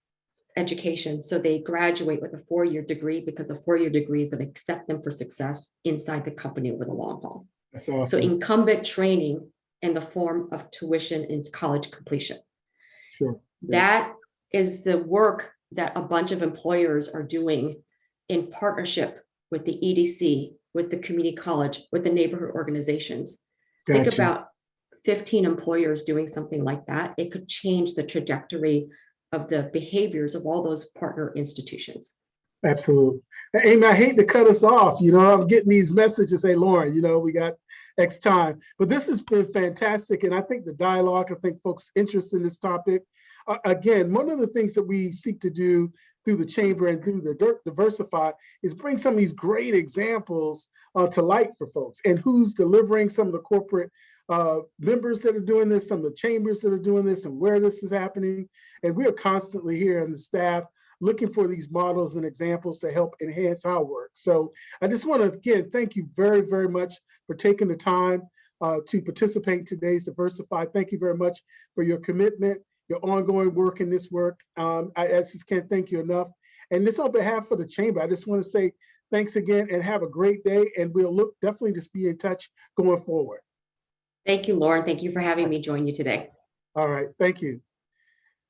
education. So they graduate with a 4-year degree, because a 4-year degree is going to accept them for success inside the company over the long haul. That's So awesome. incumbent training in the form of tuition into college completion. Sure. Yeah. That is the work that a bunch of employers are doing in partnership with the EDC, with the community college, with the neighborhood organizations. Think Gotcha. about 15 employers doing something like that. It could change the trajectory of the behaviors of all those partner institutions. Absolutely. Amy, I hate to cut us off. I'm getting these messages, hey, Lauren, we got X time. But this has been fantastic. And I think the dialogue, I think folks' interest in this topic. Again, one of the things that we seek to do through the chamber and through the Diversify is bring some of these great examples to light for folks, and who's delivering, some of the corporate members that are doing this, some of the chambers that are doing this, and where this is happening. And we are constantly here in the staff looking for these models and examples to help enhance our work. So I just want to, again, thank you very, very much for taking the time to participate in today's Diversify. Thank you very much for your commitment, your ongoing work in this work. I just can't thank you enough. And this on behalf of the chamber, I just want to say thanks again and have a great day. And we'll definitely just be in touch going forward. Thank you, Lauren. Thank you for having me join you today. All right, thank you.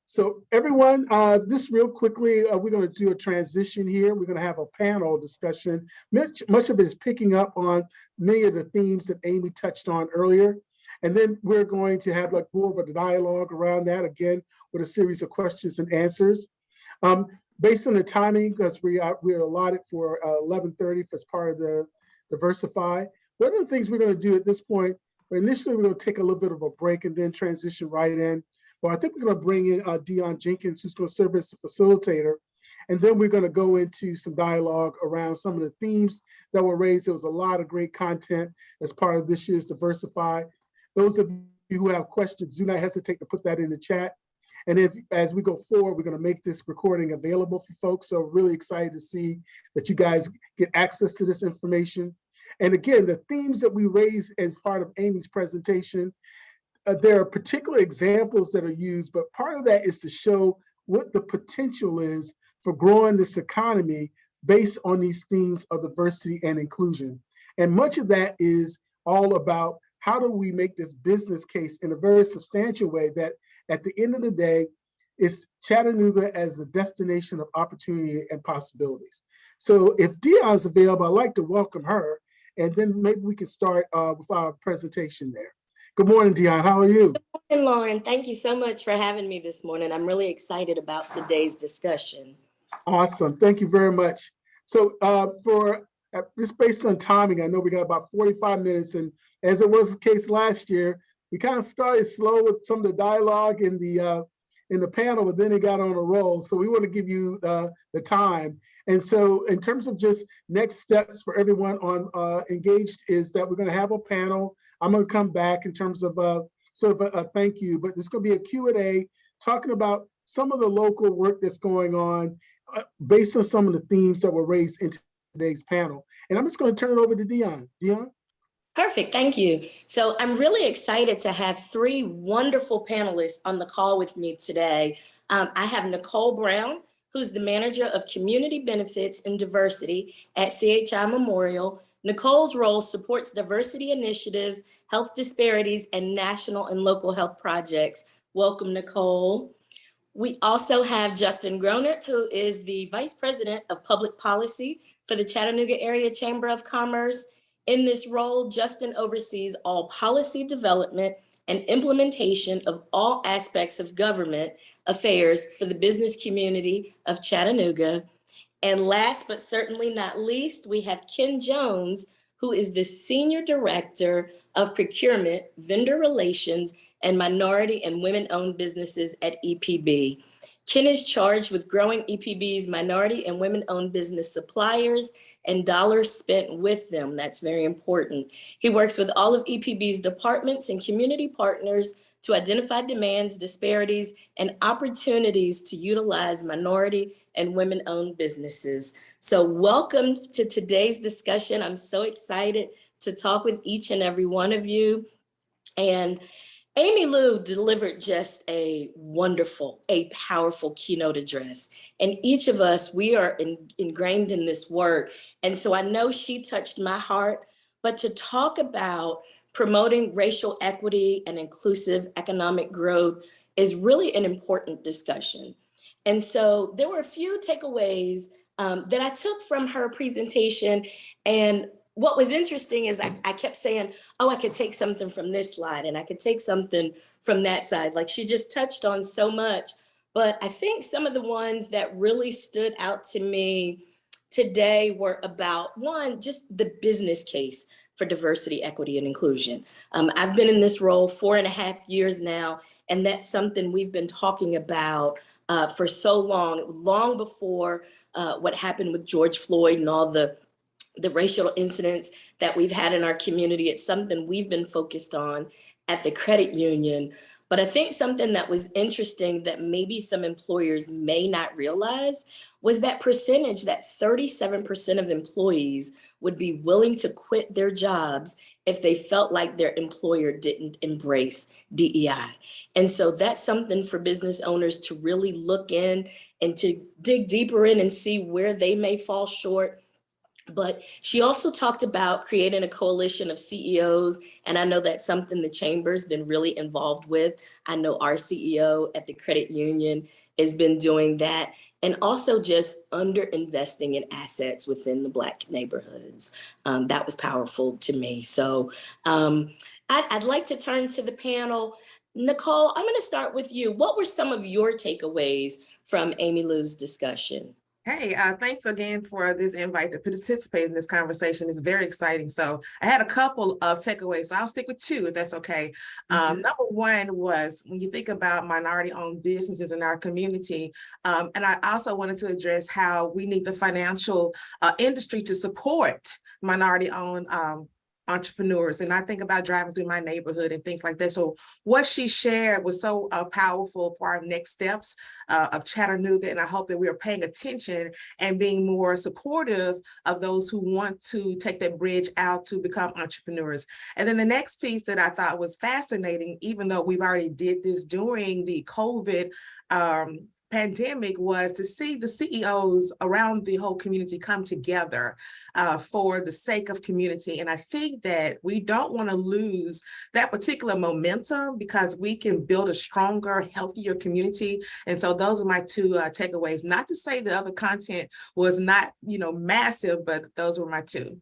So everyone, just real quickly, we're going to do a transition here. We're going to have a panel discussion. Much of it is picking up on many of the themes that Amy touched on earlier. And then we're going to have more of a dialogue around that, again, with a series of questions and answers. Based on the timing, because we're allotted for 11:30 as part of the Diversify. One of the things we're going to do at this point, initially we're going to take a little bit of a break and then transition right in. Well, I think we're going to bring in Dion Jenkins, who's going to serve as the facilitator. And then we're going to go into some dialogue around some of the themes that were raised. There was a lot of great content as part of this year's Diversify. Those of you who have questions, do not hesitate to put that in the chat. And as we go forward, we're going to make this recording available for folks. So really excited to see that you guys get access to this information. And again, the themes that we raised as part of Amy's presentation, there are particular examples that are used, but part of that is to show what the potential is for growing this economy based on these themes of diversity and inclusion. And much of that is all about how do we make this business case in a very substantial way that at the end of the day, it's Chattanooga as the destination of opportunity and possibilities. So if Dion's available, I'd like to welcome her, and then maybe we can start with our presentation there. Good morning, Dion. How are you? Good morning, Lauren. Thank you so much for having me this morning. I'm really excited about today's discussion. Awesome. Thank you very much. So just based on timing, I know we got about 45 minutes, and as it was the case last year, we kind of started slow with some of the dialogue in the panel, but then it got on a roll. So we want to give you the time. And so in terms of just next steps for everyone on engaged is that we're going to have a panel. I'm going to come back in terms of sort of a thank you, but there's going to be a Q&A talking about some of the local work that's going on based on some of the themes that were raised in today's panel. And I'm just going to turn it over to Dion. Dion? Perfect. Thank you. So I'm really excited to have three wonderful panelists on the call with me today. I have Nicole Brown, who's the manager of community benefits and diversity at CHI Memorial. Nicole's role supports diversity initiative, health disparities, and national and local health projects. Welcome, Nicole. We also have Justin Groenert, who is the Vice President of Public Policy for the Chattanooga Area Chamber of Commerce. In this role, Justin oversees all policy development and implementation of all aspects of government affairs for the business community of Chattanooga. And last but certainly not least, we have Ken Jones, who is the Senior Director of Procurement, Vendor Relations, and minority and women-owned businesses at EPB. Ken is charged with growing EPB's minority and women-owned business suppliers and dollars spent with them. That's very important. He works with all of EPB's departments and community partners to identify demands, disparities, and opportunities to utilize minority and women-owned businesses. So welcome to today's discussion. I'm so excited to talk with each and every one of you. And Amy Lou delivered just a wonderful, a powerful keynote address. And each of us, we are ingrained in this work. And so I know she touched my heart, but to talk about promoting racial equity and inclusive economic growth is really an important discussion. And so there were a few takeaways that I took from her presentation. And what was interesting is I kept saying, oh, I could take something from this slide and I could take something from that side. Like she just touched on so much. But I think some of the ones that really stood out to me today were about, one, just the business case for diversity, equity, and inclusion. I've been in this role 4.5 years now, and that's something we've been talking about for so long before what happened with George Floyd and all the racial incidents that we've had in our community. It's something we've been focused on at the credit union. But I think something that was interesting that maybe some employers may not realize was that percentage, that 37% of employees would be willing to quit their jobs if they felt like their employer didn't embrace DEI. And so that's something for business owners to really look in and to dig deeper in and see where they may fall short. But she also talked about creating a coalition of CEOs. And I know that's something the chamber's been really involved with. I know our CEO at the credit union has been doing that. And also just under investing in assets within the Black neighborhoods. That was powerful to me. So I'd like to turn to the panel. Nicole, I'm gonna start with you. What were some of your takeaways from Amy Lou's discussion? Hey, thanks again for this invite to participate in this conversation. It's very exciting. So I had a couple of takeaways. So I'll stick with two, if that's okay. Number one was when you think about minority-owned businesses in our community, and I also wanted to address how we need the financial industry to support minority-owned entrepreneurs. And I think about driving through my neighborhood and things like that. So what she shared was so powerful for our next steps of Chattanooga. And I hope that we are paying attention and being more supportive of those who want to take that bridge out to become entrepreneurs. And then the next piece that I thought was fascinating, even though we've already did this during the COVID pandemic, was to see the CEOs around the whole community come together for the sake of community. And I think that we don't want to lose that particular momentum because we can build a stronger, healthier community. And so those are my two takeaways. Not to say the other content was not, massive, but those were my two.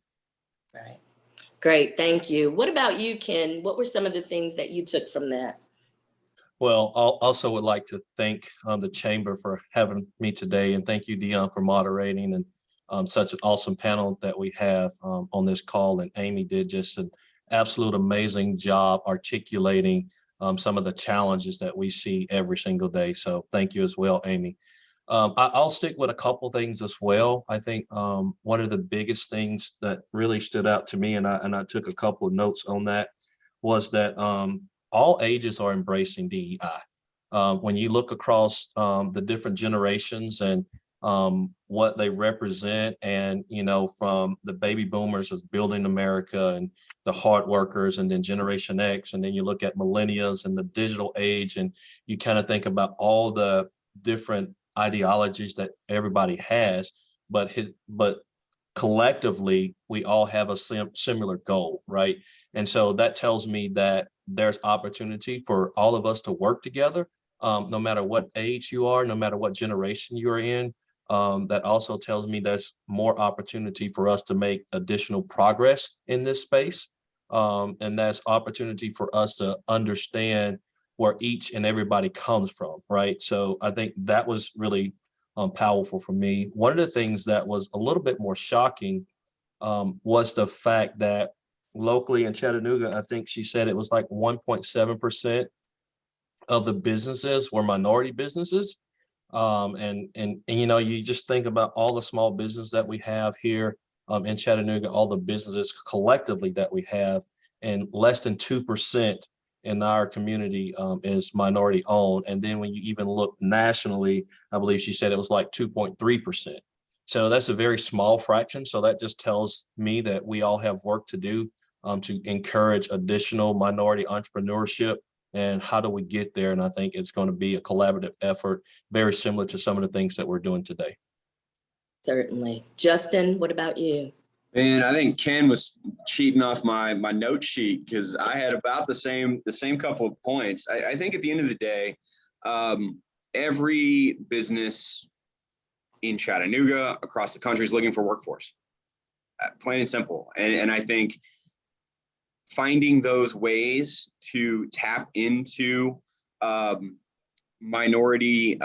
Right. Great, thank you. What about you, Ken? What were some of the things that you took from that? Well, I also would like to thank the Chamber for having me today, and thank you, Dion, for moderating and such an awesome panel that we have on this call. And Amy did just an absolute amazing job articulating some of the challenges that we see every single day. So thank you as well, Amy. I'll stick with a couple things as well. I think one of the biggest things that really stood out to me, and I took a couple of notes on that, was that all ages are embracing DEI. When you look across the different generations and what they represent, and from the baby boomers as building America and the hard workers, and then Generation X, and then you look at millennials and the digital age, and you kind of think about all the different ideologies that everybody has, but collectively we all have a similar goal, right? And so that tells me that there's opportunity for all of us to work together, no matter what age you are, no matter what generation you're in. That also tells me there's more opportunity for us to make additional progress in this space. And that's opportunity for us to understand where each and everybody comes from, right? So I think that was really powerful for me. One of the things that was a little bit more shocking was the fact that locally in Chattanooga, I think she said it was like 1.7% of the businesses were minority businesses. And you know, you just think about all the small business that we have here in Chattanooga, all the businesses collectively that we have, and less than 2% in our community is minority owned. And then when you even look nationally, I believe she said it was like 2.3%. So that's a very small fraction. So that just tells me that we all have work to do to encourage additional minority entrepreneurship. And how do we get there? And I think it's going to be a collaborative effort, very similar to some of the things that we're doing today. Certainly. Justin, what about you? And I think Ken was cheating off my note sheet because I had about the same couple of points. I think at the end of the day, every business in Chattanooga, across the country, is looking for workforce, plain and simple. And I think finding those ways to tap into minority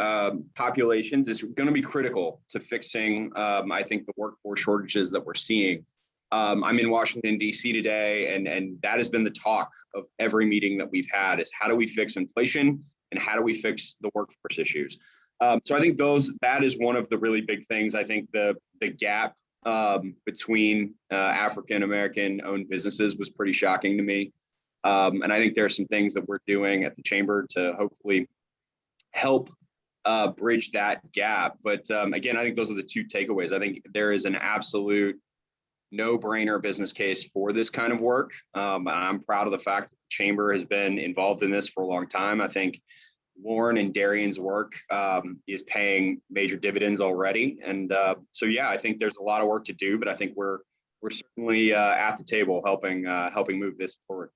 populations is going to be critical to fixing, I think, the workforce shortages that we're seeing. I'm in Washington, D.C. today, and that has been the talk of every meeting that we've had is how do we fix inflation and how do we fix the workforce issues? So I think that is one of the really big things. I think the gap between African-American owned businesses was pretty shocking to me. And I think there are some things that we're doing at the Chamber to hopefully help bridge that gap. But again, I think those are the two takeaways. I think there is an absolute no-brainer business case for this kind of work. I'm proud of the fact that the Chamber has been involved in this for a long time. I think Lauren and Darian's work is paying major dividends already. And so, yeah, I think there's a lot of work to do, but I think we're certainly at the table helping move this forward.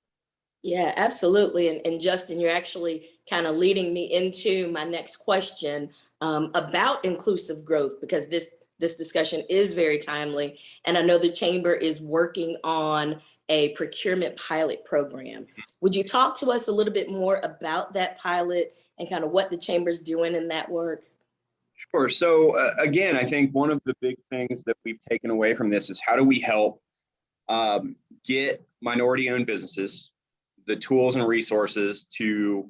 Yeah, absolutely. And Justin, you're actually kind of leading me into my next question about inclusive growth, because this discussion is very timely. And I know the Chamber is working on a procurement pilot program. Would you talk to us a little bit more about that pilot and kind of what the Chamber's doing in that work? Sure. So again, I think one of the big things that we've taken away from this is how do we help get minority-owned businesses the tools and resources to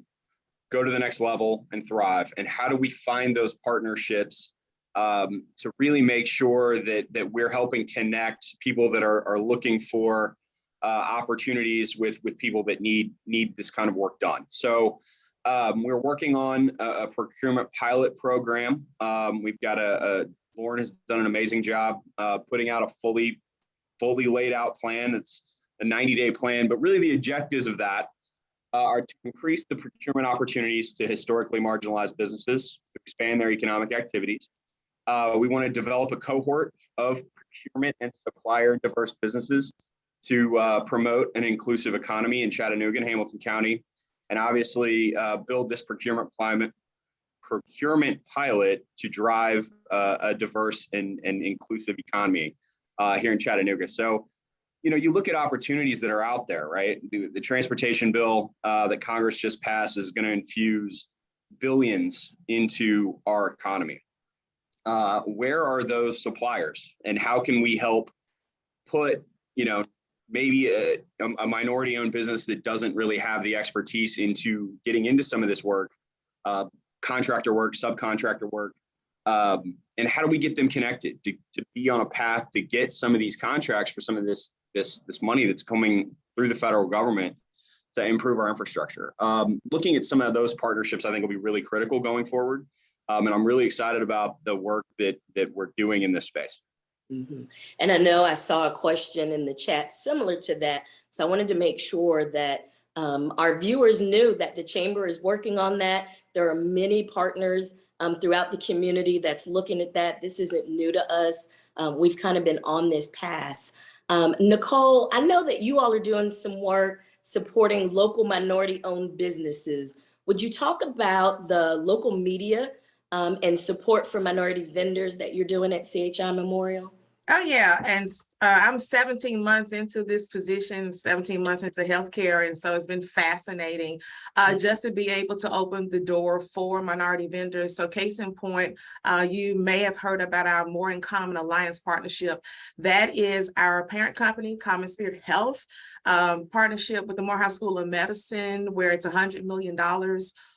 go to the next level and thrive? And how do we find those partnerships to really make sure that we're helping connect people that are looking for opportunities with people that need this kind of work done? So we're working on a procurement pilot program. We've got Lauren has done an amazing job putting out a fully laid out plan. It's a 90-day plan, but really the objectives of that are to increase the procurement opportunities to historically marginalized businesses, to expand their economic activities. We want to develop a cohort of procurement and supplier diverse businesses to promote an inclusive economy in Chattanooga and Hamilton County, and obviously build this procurement pilot to drive a diverse and inclusive economy here in Chattanooga. So, you know, you look at opportunities that are out there, right? The transportation bill that Congress just passed is going to infuse billions into our economy. Where are those suppliers, and how can we help put, you know, maybe a minority-owned business that doesn't really have the expertise into getting into some of this work, contractor work, subcontractor work, and how do we get them connected to be on a path to get some of these contracts for some of this money that's coming through the federal government to improve our infrastructure? Looking at some of those partnerships, I think will be really critical going forward. And I'm really excited about the work that we're doing in this space. Mm-hmm. And I know I saw a question in the chat similar to that. So I wanted to make sure that our viewers knew that the Chamber is working on that. There are many partners throughout the community that's looking at that. This isn't new to us. We've kind of been on this path. Nicole, I know that you all are doing some work supporting local minority-owned businesses. Would you talk about the local media and support for minority vendors that you're doing at CHI Memorial? Oh, yeah. And I'm 17 months into this position, 17 months into healthcare. And so it's been fascinating just to be able to open the door for minority vendors. So case in point, you may have heard about our More in Common Alliance partnership. That is our parent company, Common Spirit Health, partnership with the Morehouse School of Medicine, where it's $100 million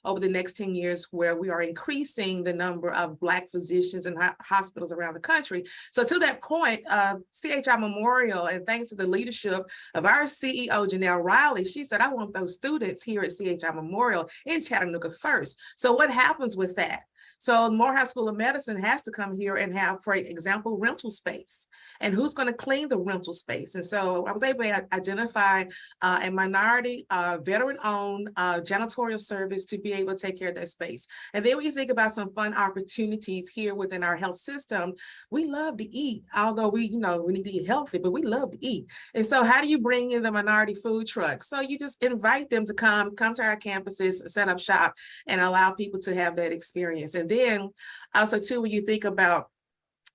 over the next 10 years, where we are increasing the number of Black physicians and hospitals around the country. So to that point, CHI Memorial, and thanks to the leadership of our CEO, Janelle Riley, she said, I want those students here at CHI Memorial in Chattanooga first. So what happens with that? So Morehouse School of Medicine has to come here and have, for example, rental space. And who's going to clean the rental space? And so I was able to identify a minority, veteran-owned janitorial service to be able to take care of that space. And then when you think about some fun opportunities here within our health system, we love to eat, although we need to eat healthy, but we love to eat. And so how do you bring in the minority food truck? So you just invite them to come to our campuses, set up shop, and allow people to have that experience. And then also too, when you think about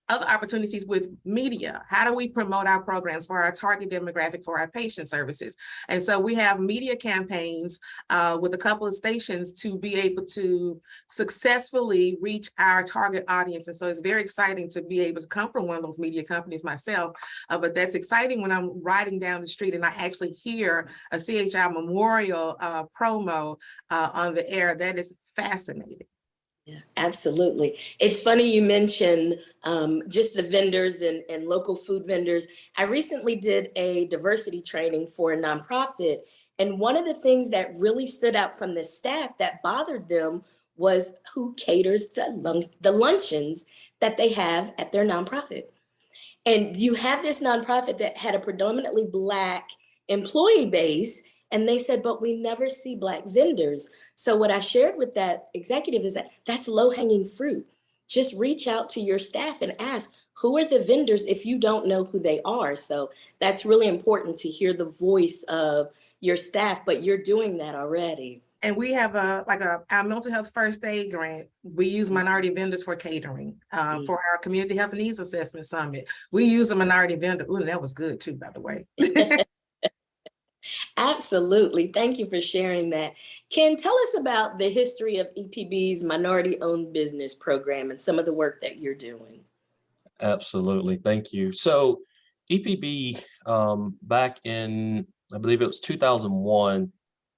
other opportunities with media, how do we promote our programs for our target demographic for our patient services? And so we have media campaigns with a couple of stations to be able to successfully reach our target audience. And so it's very exciting to be able to come from one of those media companies myself. But that's exciting when I'm riding down the street and I actually hear a CHI Memorial promo on the air. That is fascinating. Yeah, absolutely. It's funny you mentioned just the vendors and local food vendors. I recently did a diversity training for a nonprofit. And one of the things that really stood out from the staff that bothered them was who caters the luncheons that they have at their nonprofit. And you have this nonprofit that had a predominantly Black employee base. And they said, but we never see Black vendors. So what I shared with that executive is that that's low-hanging fruit. Just reach out to your staff and ask, who are the vendors if you don't know who they are? So that's really important to hear the voice of your staff, but you're doing that already. And we have our mental health first aid grant. We use minority vendors for catering. For our community health needs assessment summit, we use a minority vendor. Ooh, that was good too, by the way. Absolutely. Thank you for sharing that. Ken, tell us about the history of EPB's minority-owned business program and some of the work that you're doing. Absolutely. Thank you. So EPB back in, I believe it was 2001,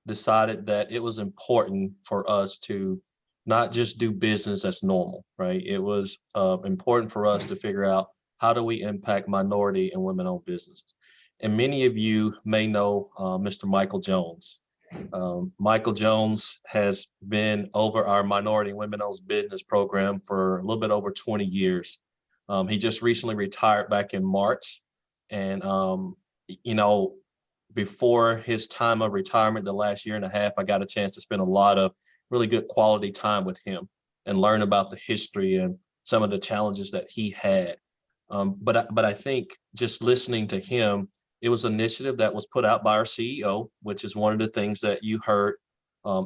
decided that it was important for us to not just do business as normal, right? It was important for us to figure out how do we impact minority and women-owned businesses. And many of you may know Mr. Michael Jones. Michael Jones has been over our minority and women-owned business program for a little bit over 20 years. He just recently retired back in March. And, before his time of retirement, the last year and a half, I got a chance to spend a lot of really good quality time with him and learn about the history and some of the challenges that he had. But I think just listening to him, it was an initiative that was put out by our CEO, which is one of the things that you heard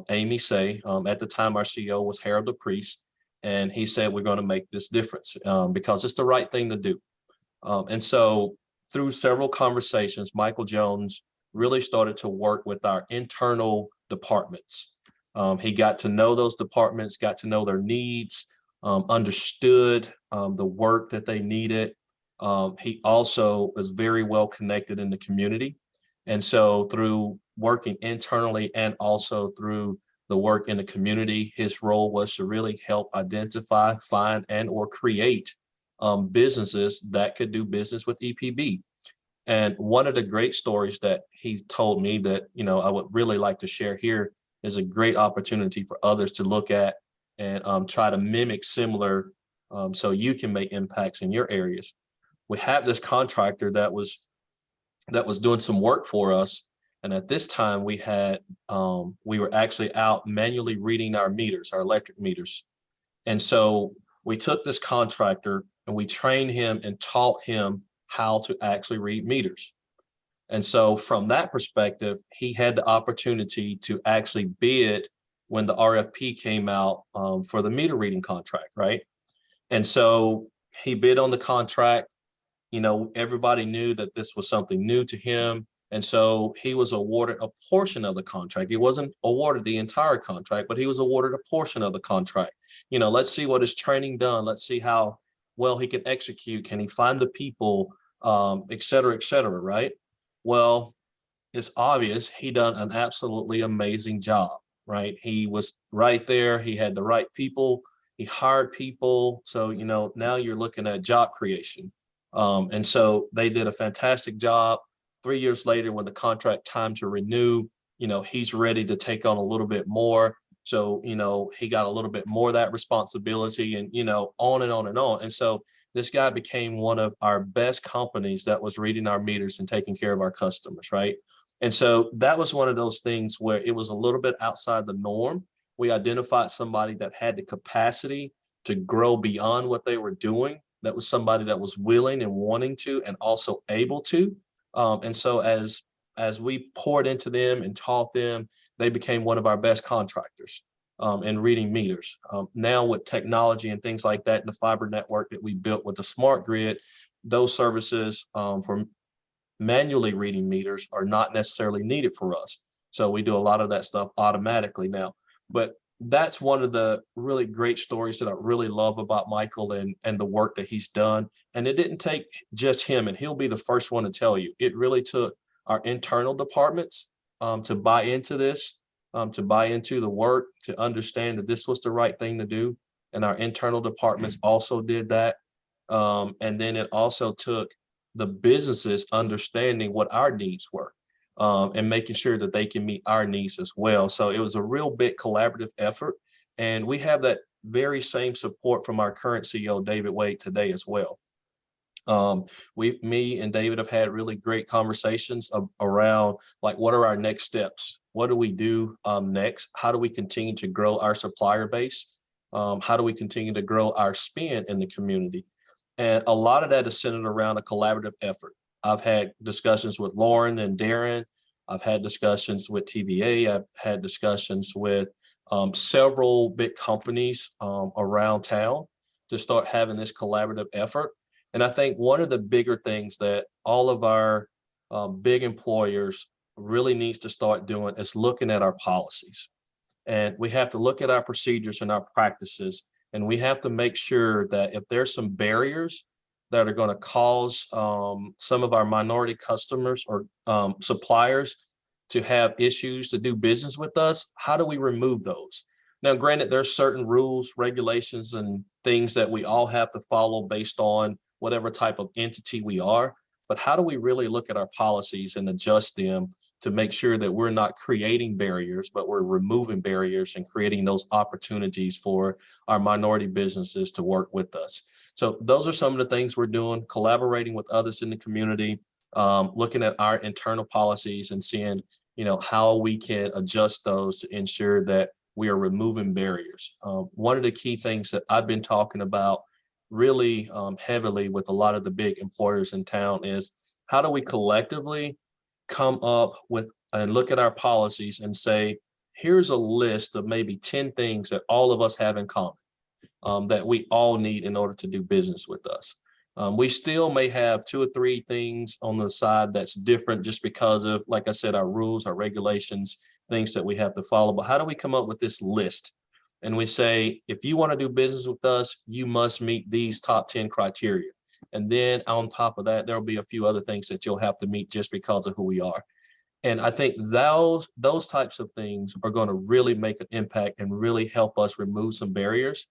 Amy say. At the time, our CEO was Harold the Priest, and he said, we're going to make this difference because it's the right thing to do. And so through several conversations, Michael Jones really started to work with our internal departments. He got to know those departments, got to know their needs, understood the work that they needed. He also was very well connected in the community. And so through working internally and also through the work in the community, his role was to really help identify, find, and or create businesses that could do business with EPB. And one of the great stories that he told me that, I would really like to share here is a great opportunity for others to look at and try to mimic similar so you can make impacts in your areas. We have this contractor that was doing some work for us. And at this time we were actually out manually reading our meters, our electric meters. And so we took this contractor and we trained him and taught him how to actually read meters. And so from that perspective, he had the opportunity to actually bid when the RFP came out for the meter reading contract, right? And so he bid on the contract. everybody knew that this was something new to him. And so he was awarded a portion of the contract. He wasn't awarded the entire contract, but he was awarded a portion of the contract. Let's see what his training done. Let's see how well he can execute. Can he find the people, et cetera, right? Well, it's obvious he done an absolutely amazing job, right? He was right there. He had the right people. He hired people. So, now you're looking at job creation. And so they did a fantastic job. 3 years later, when the contract time to renew, he's ready to take on a little bit more. So, he got a little bit more of that responsibility and, on and on and on. And so this guy became one of our best companies that was reading our meters and taking care of our customers, right? And so that was one of those things where it was a little bit outside the norm. We identified somebody that had the capacity to grow beyond what they were doing. That was somebody that was willing and wanting to, and also able to. And so as we poured into them and taught them, they became one of our best contractors in reading meters. Now with technology and things like that, and the fiber network that we built with the smart grid, those services for manually reading meters are not necessarily needed for us. So we do a lot of that stuff automatically now. But that's one of the really great stories that I really love about Michael and the work that he's done. And it didn't take just him, and he'll be the first one to tell you. It really took our internal departments to buy into this, to buy into the work, to understand that this was the right thing to do. And our internal departments also did that. And then it also took the businesses understanding what our needs were. And making sure that they can meet our needs as well. So it was a real big collaborative effort. And we have that very same support from our current CEO, David Wade, today as well. Me and David have had really great conversations around, like, what are our next steps? What do we do next? How do we continue to grow our supplier base? How do we continue to grow our spend in the community? And a lot of that is centered around a collaborative effort. I've had discussions with Lauren and Darren. I've had discussions with TVA. I've had discussions with several big companies around town to start having this collaborative effort. And I think one of the bigger things that all of our big employers really needs to start doing is looking at our policies. And we have to look at our procedures and our practices. And we have to make sure that if there's some barriers that are going to cause some of our minority customers or suppliers to have issues to do business with us, how do we remove those? Now, granted, there's certain rules, regulations, and things that we all have to follow based on whatever type of entity we are. But how do we really look at our policies and adjust them to make sure that we're not creating barriers, but we're removing barriers and creating those opportunities for our minority businesses to work with us? So those are some of the things we're doing, collaborating with others in the community, looking at our internal policies and seeing, how we can adjust those to ensure that we are removing barriers. One of the key things that I've been talking about really heavily with a lot of the big employers in town is, how do we collectively come up with and look at our policies and say, here's a list of maybe 10 things that all of us have in common. That we all need in order to do business with us. We still may have 2 or 3 things on the side that's different just because of, like I said, our rules, our regulations, things that we have to follow. But how do we come up with this list? And we say, if you want to do business with us, you must meet these top 10 criteria. And then on top of that, there'll be a few other things that you'll have to meet just because of who we are. And I think those types of things are going to really make an impact and really help us remove some barriers.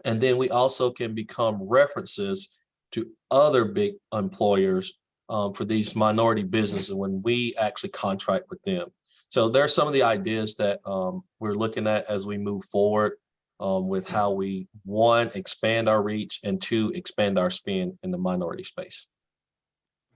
And then we also can become references to other big employers for these minority businesses when we actually contract with them. So there are some of the ideas that we're looking at as we move forward with how we, 1, expand our reach, and 2, expand our spend in the minority space.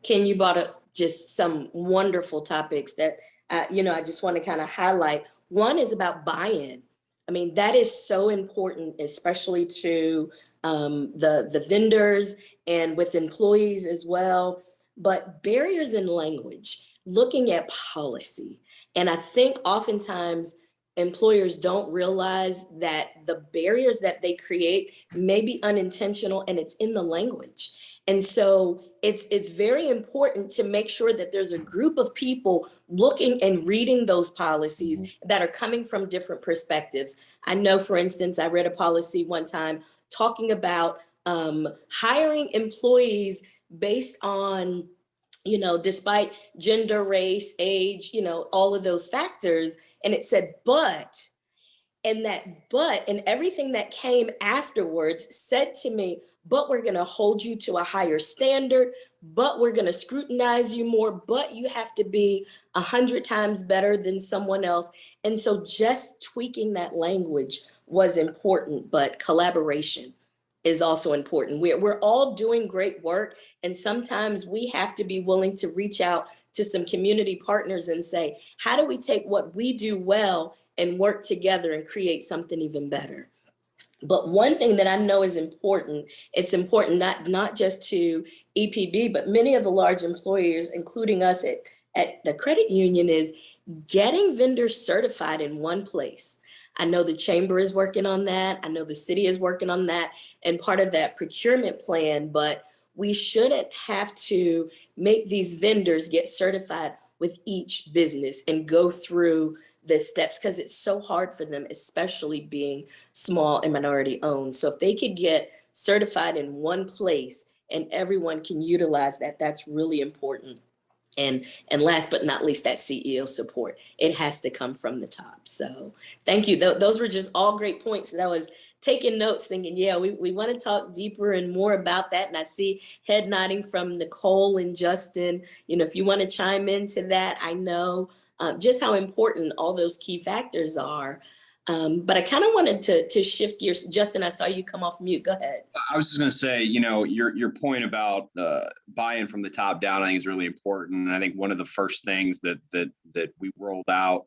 Ken, you brought up just some wonderful topics that, I just want to kind of highlight. One is about buy-in. I mean, that is so important, especially to the vendors and with employees as well. But barriers in language, looking at policy. And I think oftentimes employers don't realize that the barriers that they create may be unintentional, and it's in the language. And so it's very important to make sure that there's a group of people looking and reading those policies that are coming from different perspectives. I know, for instance, I read a policy one time talking about hiring employees based on, despite gender, race, age, all of those factors. And it said, and everything that came afterwards said to me, but we're going to hold you to a higher standard, but we're going to scrutinize you more, but you have to be 100 times better than someone else. And so just tweaking that language was important, but collaboration is also important. We're all doing great work, and sometimes we have to be willing to reach out to some community partners and say, how do we take what we do well and work together and create something even better? But one thing that I know is important, it's important not just to EPB, but many of the large employers, including us at the credit union, is getting vendors certified in one place. I know the chamber is working on that. I know the city is working on that and part of that procurement plan, but we shouldn't have to make these vendors get certified with each business and go through the steps, because it's so hard for them, especially being small and minority owned. So if they could get certified in one place and everyone can utilize that, that's really important. And last but not least, that CEO support. It has to come from the top. So thank you. Those were just all great points that I was taking notes, thinking, yeah, we want to talk deeper and more about that. And I see head nodding from Nicole and Justin. If you want to chime into that, I know just how important all those key factors are. But I kind of wanted to shift gears. Justin, I saw you come off mute. Go ahead. I was just going to say, your point about buy-in from the top down, I think is really important. And I think one of the first things that we rolled out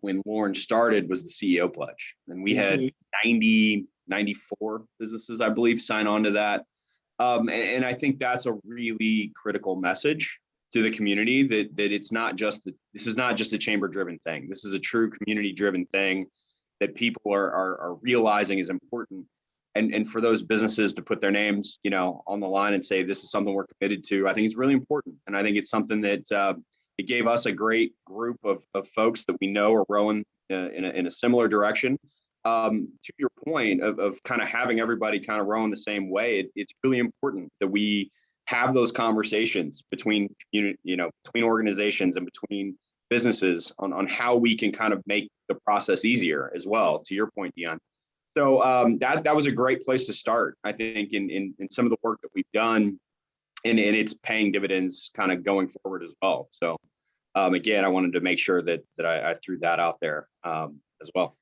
when Lauren started was the CEO pledge. And we had 94 businesses, I believe, sign on to that. And I think that's a really critical message to the community that this is not just a chamber-driven thing. This is a true community-driven thing that people are realizing is important. And for those businesses to put their names, on the line and say, this is something we're committed to, I think it's really important. And I think it's something that it gave us a great group of folks that we know are rowing in a similar direction. To your point of kind of having everybody kind of rowing the same way, it's really important that we have those conversations between between organizations and between businesses on how we can kind of make the process easier as well, to your point, Dion. So that was a great place to start, I think, in some of the work that we've done, and it's paying dividends kind of going forward as well. So again, I wanted to make sure that I threw that out there as well.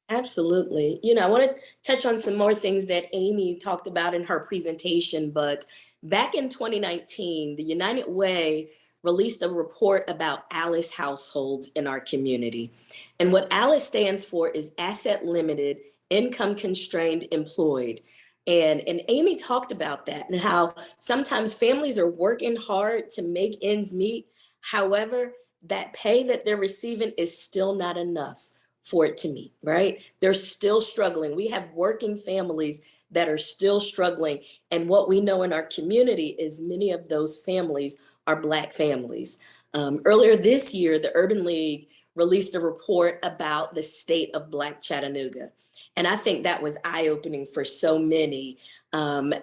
Absolutely. I want to touch on some more things that Amy talked about in her presentation, but back in 2019, the United Way released a report about ALICE households in our community. And what ALICE stands for is asset limited, income constrained, employed. And Amy talked about that and how sometimes families are working hard to make ends meet. However, that pay that they're receiving is still not enough for it to meet, right? They're still struggling. We have working families that are still struggling. And what we know in our community is many of those families are Black families. Earlier this year, the Urban League released a report about the state of Black Chattanooga. And I think that was eye-opening for so many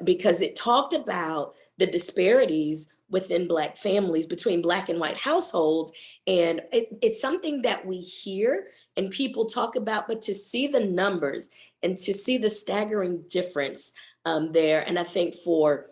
because it talked about the disparities within Black families, between Black and white households. And it's something that we hear and people talk about, but to see the numbers and to see the staggering difference there. And I think for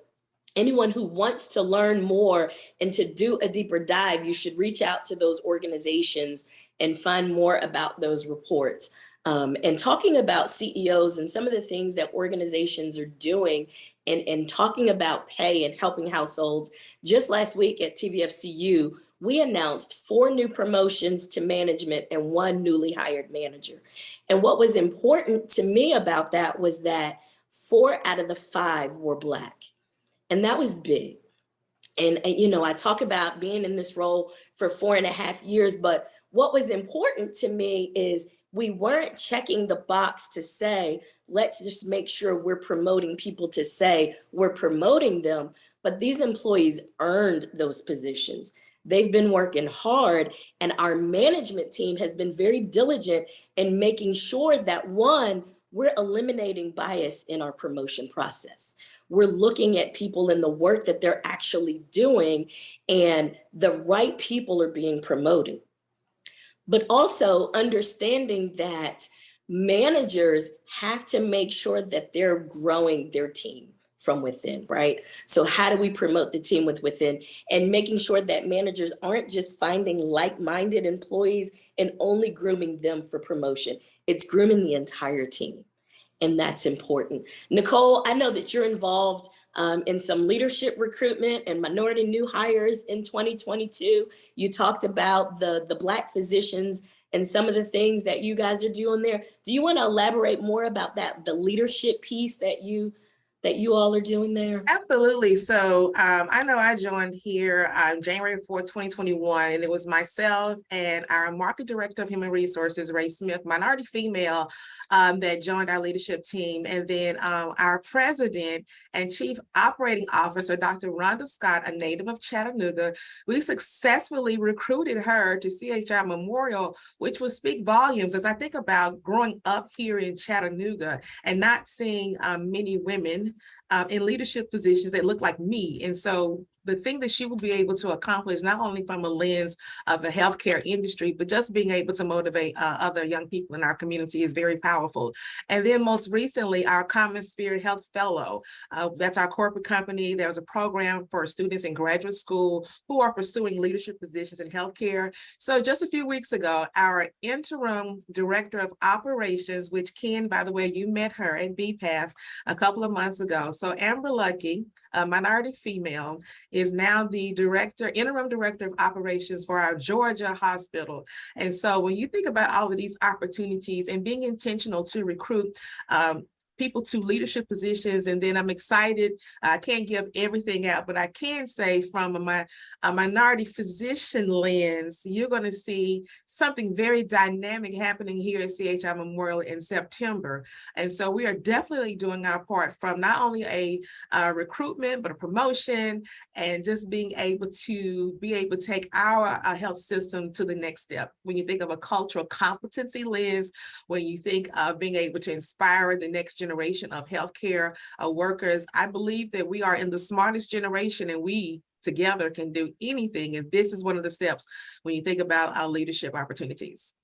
anyone who wants to learn more and to do a deeper dive, you should reach out to those organizations and find more about those reports. And talking about CEOs and some of the things that organizations are doing and talking about pay and helping households. Just last week at TVFCU, we announced 4 new promotions to management and 1 newly hired manager. And what was important to me about that was that 4 out of the 5 were Black. And that was big. And I talk about being in this role for 4.5 years, but what was important to me is we weren't checking the box to say, let's just make sure we're promoting people to say we're promoting them, but these employees earned those positions. They've been working hard, and our management team has been very diligent in making sure that, one, we're eliminating bias in our promotion process. We're looking at people and the work that they're actually doing, and the right people are being promoted. But also understanding that managers have to make sure that they're growing their team from within, right? So how do we promote the team within, and making sure that managers aren't just finding like-minded employees and only grooming them for promotion. It's grooming the entire team, and that's important. Nicole, I know that you're involved in some leadership recruitment and minority new hires in 2022. You talked about the Black physicians and some of the things that you guys are doing there. Do you want to elaborate more about that, the leadership piece that you all are doing there? Absolutely. So I know I joined here January 4th, 2021, and it was myself and our market director of human resources, Ray Smith, minority female, that joined our leadership team. And then our president and chief operating officer, Dr. Rhonda Scott, a native of Chattanooga, we successfully recruited her to CHI Memorial, which will speak volumes as I think about growing up here in Chattanooga and not seeing many women in leadership positions that look like me. And so the thing that she will be able to accomplish, not only from a lens of the healthcare industry, but just being able to motivate other young people in our community is very powerful. And then most recently, our Common Spirit Health Fellow, that's our corporate company. There's a program for students in graduate school who are pursuing leadership positions in healthcare. So just a few weeks ago, our interim director of operations, which Ken, by the way, you met her at BPATH a couple of months ago. So Amber Lucky, a minority female, is now the interim director of operations for our Georgia hospital. And so when you think about all of these opportunities and being intentional to recruit people to leadership positions, and then I'm excited, I can't give everything out, but I can say from a minority physician lens, you're going to see something very dynamic happening here at CHI Memorial in September. And so we are definitely doing our part from not only a recruitment, but a promotion, and just being able to take our health system to the next step. When you think of a cultural competency lens, when you think of being able to inspire the next generation of healthcare workers, I believe that we are in the smartest generation, and we together can do anything. And this is one of the steps when you think about our leadership opportunities.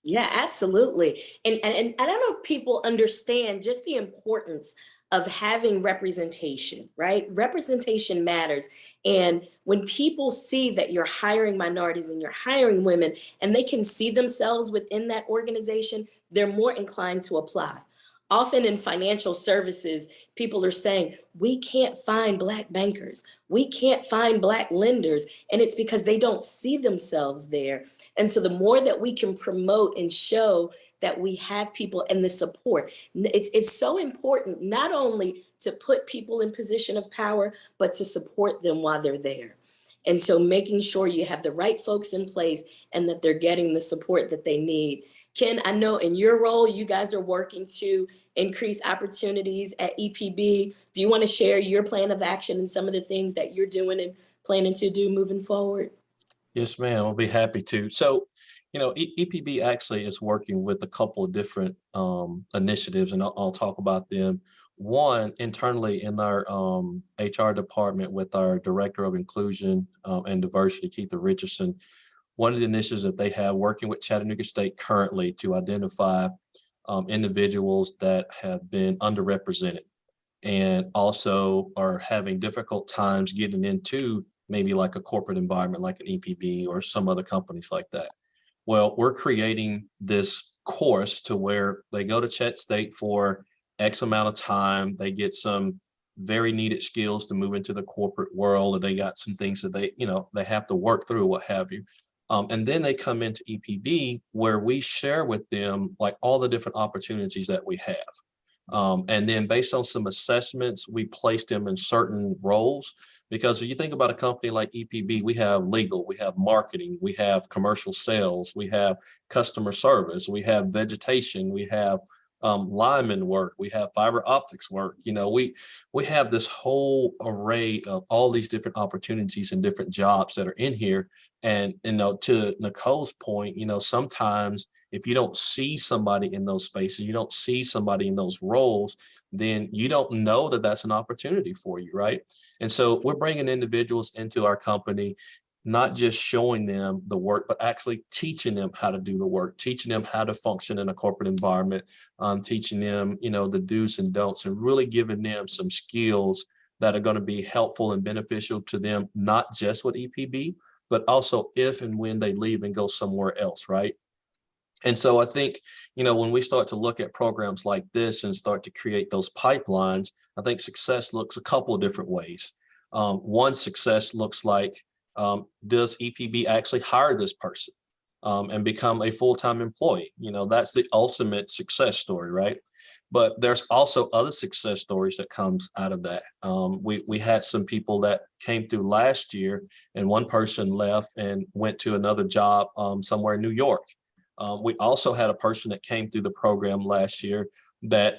Yeah, absolutely. And I don't know if people understand just the importance of having representation, right? Representation matters. And when people see that you're hiring minorities and you're hiring women, and they can see themselves within that organization, they're more inclined to apply. Often in financial services, people are saying, we can't find Black bankers, we can't find Black lenders, and it's because they don't see themselves there. And so the more that we can promote and show that we have people and the support, it's so important not only to put people in position of power, but to support them while they're there. And so making sure you have the right folks in place and that they're getting the support that they need. Ken, I know in your role, you guys are working to increase opportunities at EPB. Do you want to share your plan of action and some of the things that you're doing and planning to do moving forward? Yes, ma'am. I'll be happy to. So, EPB actually is working with a couple of different initiatives, and I'll talk about them. One, internally in our HR department with our Director of Inclusion and Diversity, Keitha Richardson, one of the initiatives that they have working with Chattanooga State currently to identify individuals that have been underrepresented and also are having difficult times getting into maybe like a corporate environment like an EPB or some other companies like that. Well, we're creating this course to where they go to Chet State for X amount of time. They get some very needed skills to move into the corporate world, and they got some things that they have to work through, what have you. And then they come into EPB where we share with them like all the different opportunities that we have. And then based on some assessments, we placed them in certain roles. Because if you think about a company like EPB, we have legal, we have marketing, we have commercial sales, we have customer service, we have vegetation, we have lineman work, we have fiber optics work. We have this whole array of all these different opportunities and different jobs that are in here. And to Nicole's point, sometimes if you don't see somebody in those spaces, you don't see somebody in those roles, then you don't know that that's an opportunity for you, right? And so we're bringing individuals into our company, not just showing them the work, but actually teaching them how to do the work, teaching them how to function in a corporate environment, teaching them, the do's and don'ts, and really giving them some skills that are going to be helpful and beneficial to them, not just with EPB, but also if and when they leave and go somewhere else, right? And so I think, when we start to look at programs like this and start to create those pipelines, I think success looks a couple of different ways. One, success looks like, does EPB actually hire this person and become a full-time employee? That's the ultimate success story, right? But there's also other success stories that comes out of that. We had some people that came through last year, and one person left and went to another job somewhere in New York. We also had a person that came through the program last year that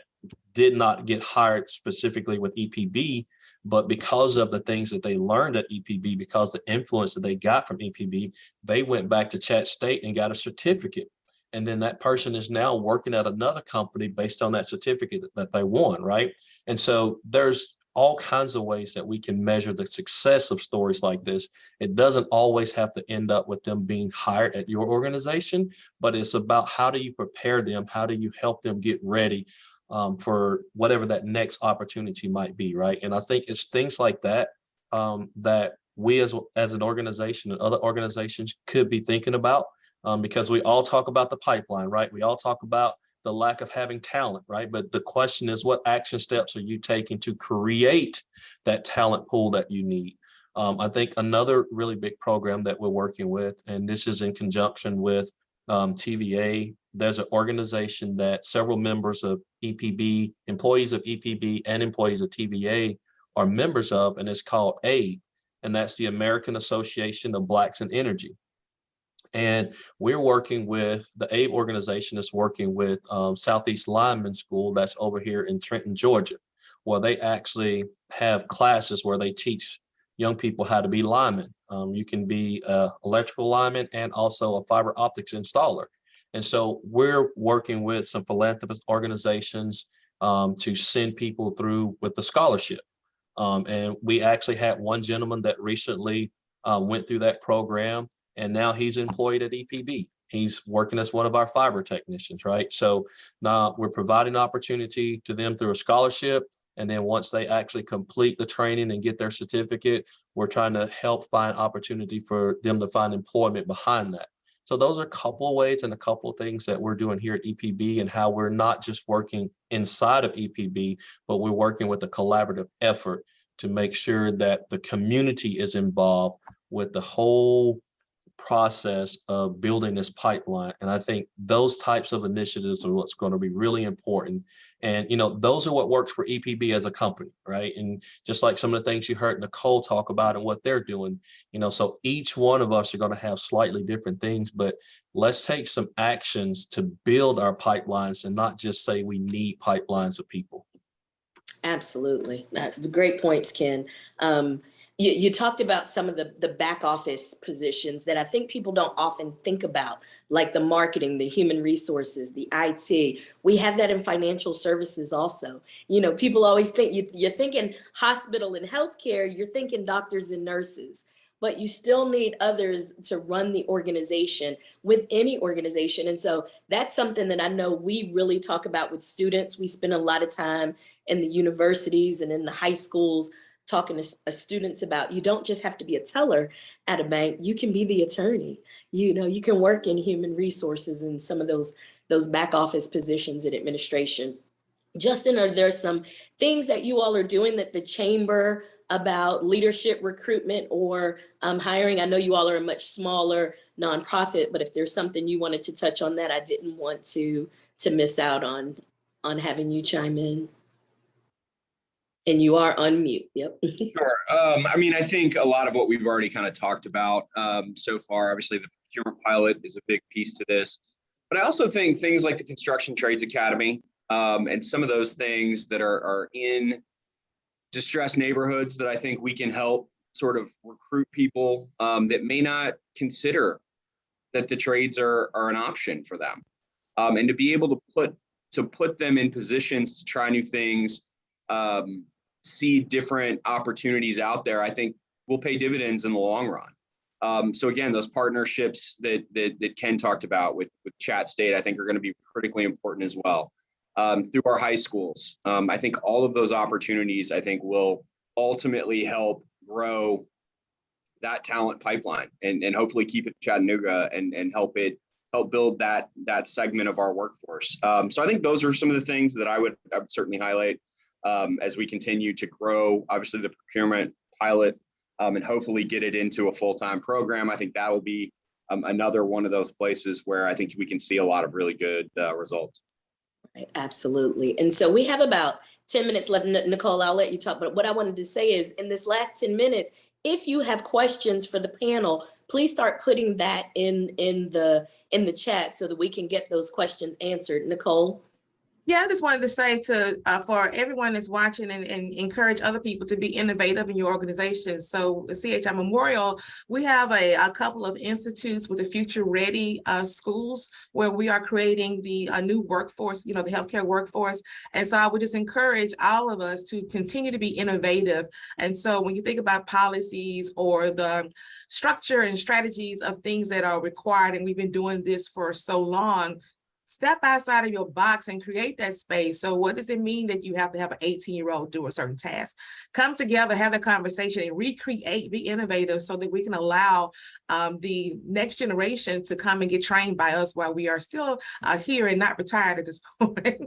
did not get hired specifically with EPB, but because of the things that they learned at EPB, because the influence that they got from EPB, they went back to Chat State and got a certificate. And then that person is now working at another company based on that certificate that they won, right? And so there's all kinds of ways that we can measure the success of stories like this. It doesn't always have to end up with them being hired at your organization, but it's about how do you prepare them? How do you help them get ready for whatever that next opportunity might be, right? And I think it's things like that that we as an organization and other organizations could be thinking about, because we all talk about the pipeline, right? We all talk about the lack of having talent, right? But the question is, what action steps are you taking to create that talent pool that you need? I think another really big program that we're working with, and this is in conjunction with TVA, there's an organization that several members of EPB, employees of EPB and employees of TVA are members of, and it's called AID, and that's the American Association of Blacks in Energy. And we're working with, the AID organization is working with Southeast Lineman School that's over here in Trenton, Georgia, where they actually have classes where they teach young people how to be linemen. You can be an electrical lineman and also a fiber optics installer. And so we're working with some philanthropist organizations to send people through with the scholarship. And we actually had one gentleman that recently went through that program, and now he's employed at EPB. He's working as one of our fiber technicians, right? So now we're providing opportunity to them through a scholarship. And then once they actually complete the training and get their certificate, we're trying to help find opportunity for them to find employment behind that. So those are a couple of ways and a couple of things that we're doing here at EPB, and how we're not just working inside of EPB, but we're working with a collaborative effort to make sure that the community is involved with the whole process of building this pipeline. And I think those types of initiatives are what's going to be really important. And, those are what works for EPB as a company, right? And just like some of the things you heard Nicole talk about and what they're doing, so each one of us are going to have slightly different things, but let's take some actions to build our pipelines and not just say we need pipelines of people. Absolutely. Great points, Ken. You talked about some of the back office positions that I think people don't often think about, like the marketing, the human resources, the IT. We have that in financial services also. People always think you're thinking hospital and healthcare, you're thinking doctors and nurses, but you still need others to run the organization with any organization. And so that's something that I know we really talk about with students. We spend a lot of time in the universities and in the high schools talking to students about, you don't just have to be a teller at a bank, you can be the attorney. You can work in human resources and some of those back office positions in administration. Justin, are there some things that you all are doing that the chamber about leadership recruitment or hiring? I know you all are a much smaller nonprofit, but if there's something you wanted to touch on that, I didn't want to miss out on on having you chime in. And you are on mute. Yep. Sure. I mean, I think a lot of what we've already kind of talked about so far, obviously the procurement pilot is a big piece to this, but I also think things like the Construction Trades Academy and some of those things that are in distressed neighborhoods that I think we can help sort of recruit people that may not consider that the trades are an option for them. And to be able to put them in positions to try new things, see different opportunities out there, I think will pay dividends in the long run. So again, those partnerships that Ken talked about with Chat State, I think are going to be critically important as well. Through our high schools, I think all of those opportunities, I think, will ultimately help grow that talent pipeline and hopefully keep it in Chattanooga and help build that segment of our workforce. So I think those are some of the things that I would certainly highlight as we continue to grow, obviously, the procurement pilot and hopefully get it into a full-time program. I think that will be another one of those places where I think we can see a lot of really good results. Right, absolutely. And so we have about 10 minutes left. Nicole, I'll let you talk. But what I wanted to say is in this last 10 minutes, if you have questions for the panel, please start putting that in the chat so that we can get those questions answered. Nicole? Yeah, I just wanted to say for everyone that's watching and encourage other people to be innovative in your organization. So CHI Memorial, we have a couple of institutes with the Future Ready schools where we are creating the new workforce, the healthcare workforce. And so I would just encourage all of us to continue to be innovative. And so when you think about policies or the structure and strategies of things that are required, and we've been doing this for so long, step outside of your box and create that space. So what does it mean that you have to have an 18-year-old do a certain task? Come together, have a conversation and recreate, be innovative so that we can allow the next generation to come and get trained by us while we are still here and not retired at this point.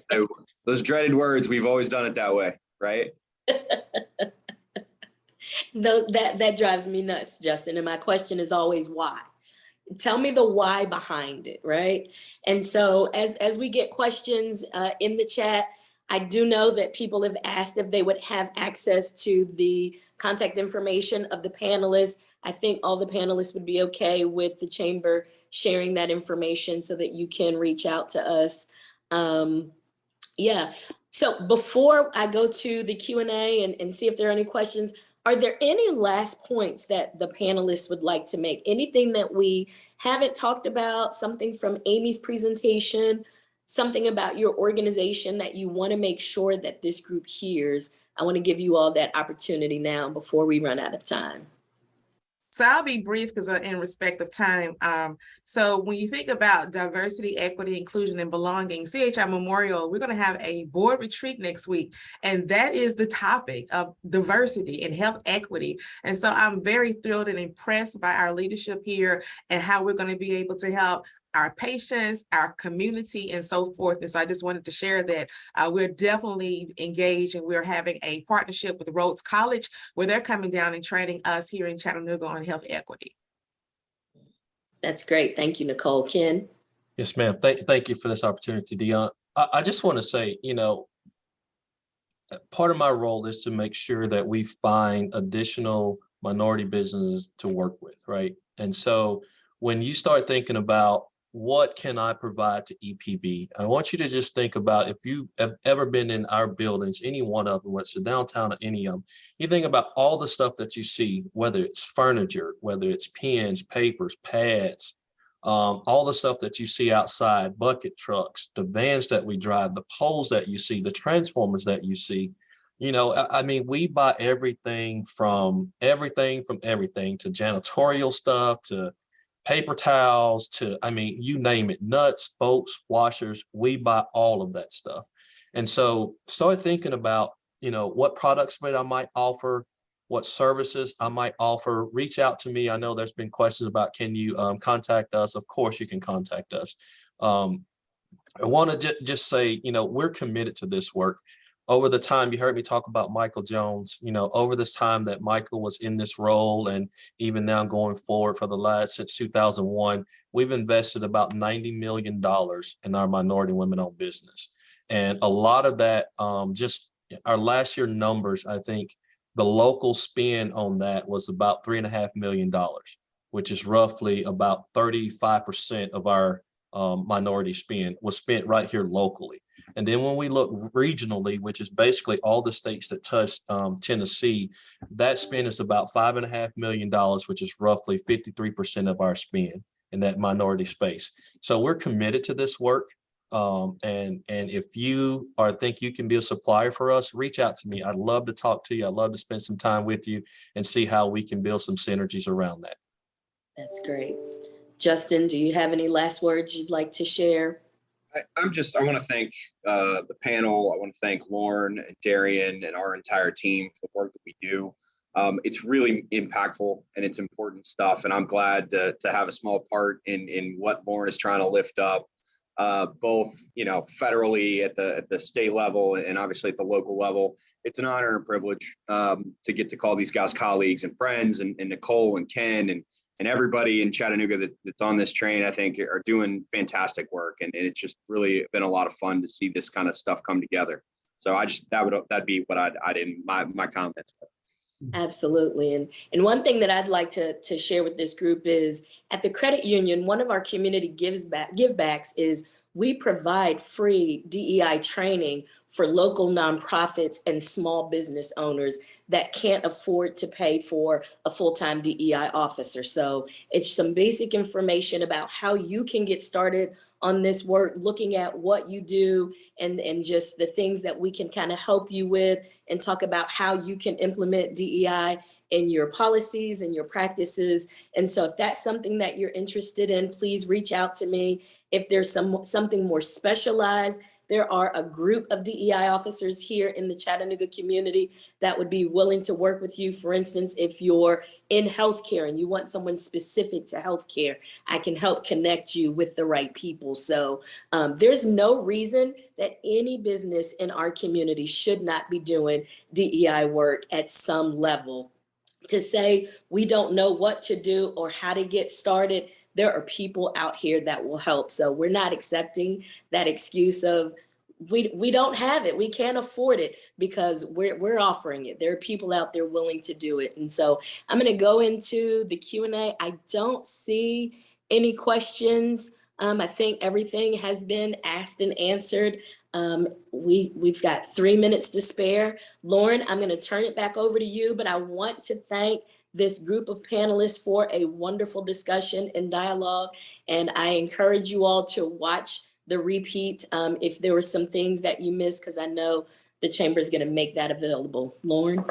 So those dreaded words, we've always done it that way, right? That drives me nuts, Justin. And my question is always why? Tell me the why behind it, right? And so as we get questions in the chat, I do know that people have asked if they would have access to the contact information of the panelists. I think all the panelists would be okay with the chamber sharing that information so that you can reach out to us. Yeah. So before I go to the Q&A and see if there are any questions, are there any last points that the panelists would like to make? Anything that we haven't talked about, something from Amy's presentation, something about your organization that you want to make sure that this group hears? I want to give you all that opportunity now before we run out of time. So I'll be brief because in respect of time. So when you think about diversity, equity, inclusion, and belonging, CHI Memorial, we're going to have a board retreat next week. And that is the topic of diversity and health equity. And so I'm very thrilled and impressed by our leadership here and how we're going to be able to help our patients, our community, and so forth. And so I just wanted to share that we're definitely engaged and we're having a partnership with Rhodes College where they're coming down and training us here in Chattanooga on health equity. That's great. Thank you, Nicole. Ken? Yes, ma'am. Thank you for this opportunity, Dion. I just want to say, part of my role is to make sure that we find additional minority businesses to work with, right? And so when you start thinking about what can I provide to EPB, I want you to just think about if you have ever been in our buildings, any one of them, whether it's downtown or any of them, you think about all the stuff that you see, whether it's furniture, whether it's pens, papers, pads, all the stuff that you see outside, bucket trucks, the vans that we drive, the poles that you see, the transformers that you see. I mean, we buy everything from everything to janitorial stuff to paper towels to, you name it, nuts, bolts, washers, we buy all of that stuff. And so start thinking about, what products I might offer, what services I might offer. Reach out to me. I know there's been questions about, can you contact us? Of course you can contact us. I want to just say, we're committed to this work. Over the time, you heard me talk about Michael Jones, over this time that Michael was in this role and even now going forward since 2001, we've invested about $90 million in our minority women-owned business. And a lot of that, just our last year numbers, I think the local spend on that was about $3.5 million, which is roughly about 35% of our minority spend was spent right here locally. And then when we look regionally, which is basically all the states that touch Tennessee, that spend is about $5.5 million, which is roughly 53% of our spend in that minority space. So we're committed to this work. And if you think you can be a supplier for us, reach out to me. I'd love to talk to you. I'd love to spend some time with you and see how we can build some synergies around that. That's great. Justin, do you have any last words you'd like to share? I want to thank the panel. I want to thank Lauren and Darian and our entire team for the work that we do. It's really impactful and it's important stuff. And I'm glad to have a small part in what Lauren is trying to lift up, both, federally at the state level and obviously at the local level. It's an honor and a privilege to get to call these guys colleagues and friends, and Nicole and Ken and everybody in Chattanooga that's on this train, I think, are doing fantastic work. And it's just really been a lot of fun to see this kind of stuff come together. So that'd be what I'd in my comments. Absolutely. And one thing that I'd like to share with this group is at the credit union, one of our community givebacks is we provide free DEI training for local nonprofits and small business owners that can't afford to pay for a full-time DEI officer. So it's some basic information about how you can get started on this work, looking at what you do and just the things that we can kind of help you with, and talk about how you can implement DEI in your policies and your practices. And so if that's something that you're interested in, please reach out to me. If there's something more specialized, there are a group of DEI officers here in the Chattanooga community that would be willing to work with you. For instance, if you're in healthcare and you want someone specific to healthcare, I can help connect you with the right people. So there's no reason that any business in our community should not be doing DEI work at some level. To say we don't know what to do or how to get started, there are people out here that will help. So we're not accepting that excuse of we don't have it, we can't afford it, because we're offering it. There are people out there willing to do it. And so I'm going to go into the Q&A. I don't see any questions. I think everything has been asked and answered. We've got 3 minutes to spare. Lauren, I'm going to turn it back over to you, but I want to thank this group of panelists for a wonderful discussion and dialogue. And I encourage you all to watch the repeat if there were some things that you missed, because I know the chamber is going to make that available. Lauren?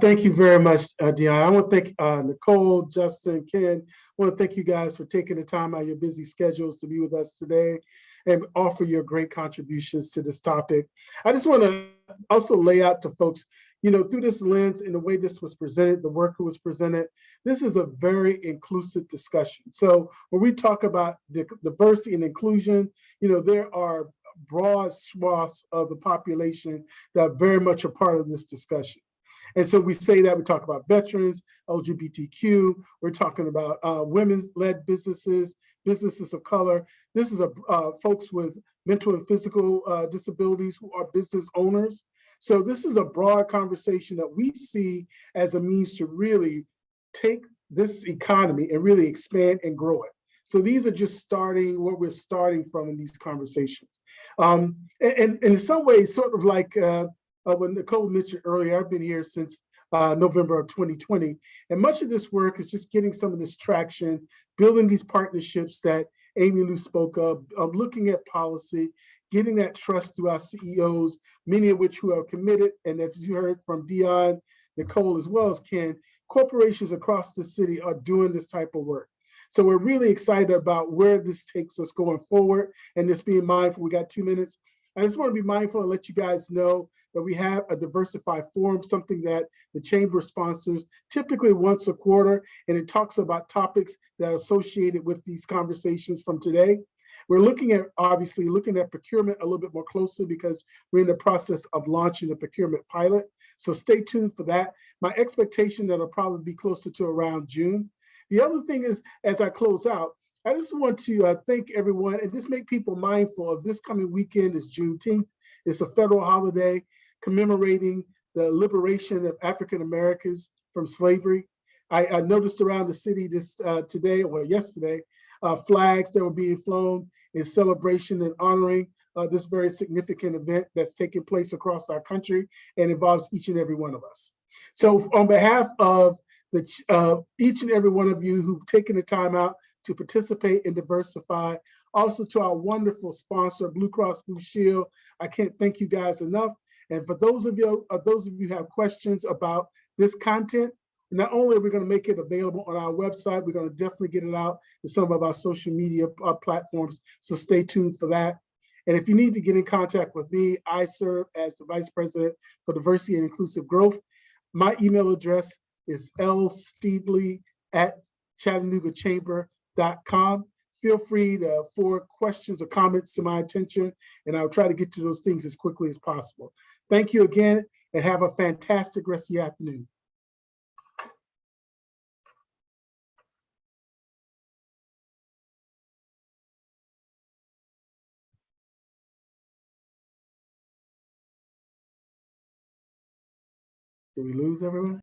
Thank you very much, Dion. I want to thank Nicole, Justin, Ken. I want to thank you guys for taking the time out of your busy schedules to be with us today and offer your great contributions to this topic. I just want to also lay out to folks, through this lens and the way this was presented, the work that was presented, this is a very inclusive discussion. So when we talk about diversity and inclusion, there are broad swaths of the population that are very much a part of this discussion. And so we say that we talk about veterans, LGBTQ, we're talking about women-led businesses, businesses of color. This is folks with mental and physical disabilities who are business owners. So this is a broad conversation that we see as a means to really take this economy and really expand and grow it. So these are just what we're starting from in these conversations. And in some ways, sort of like what Nicole mentioned earlier, I've been here since November of 2020. And much of this work is just getting some of this traction, building these partnerships that Amy Lou spoke of, looking at policy, getting that trust through our CEOs, many of which who are committed. And as you heard from Dion, Nicole, as well as Ken, corporations across the city are doing this type of work. So we're really excited about where this takes us going forward, and just being mindful. We got 2 minutes. I just want to be mindful and let you guys know that we have a Diversify Forum, something that the Chamber sponsors typically once a quarter, and it talks about topics that are associated with these conversations from today. We're obviously looking at procurement a little bit more closely because we're in the process of launching the procurement pilot. So stay tuned for that. My expectation that it'll probably be closer to around June. The other thing is, as I close out, I just want to thank everyone and just make people mindful of this coming weekend is Juneteenth. It's a federal holiday commemorating the liberation of African Americans from slavery. I noticed around the city this today or yesterday, flags that were being flown in celebration and honoring this very significant event that's taking place across our country and involves each and every one of us. So on behalf of each and every one of you who've taken the time out to participate and diversify, also to our wonderful sponsor, BlueCross BlueShield, I can't thank you guys enough. And for those of you who have questions about this content, not only are we going to make it available on our website, we're going to definitely get it out to some of our social media platforms. So stay tuned for that. And if you need to get in contact with me, I serve as the Vice President for Diversity and Inclusive Growth. My email address is lsteedley@ChattanoogaChamber.com. Feel free to forward questions or comments to my attention, and I'll try to get to those things as quickly as possible. Thank you again, and have a fantastic rest of your afternoon. Did we lose everyone?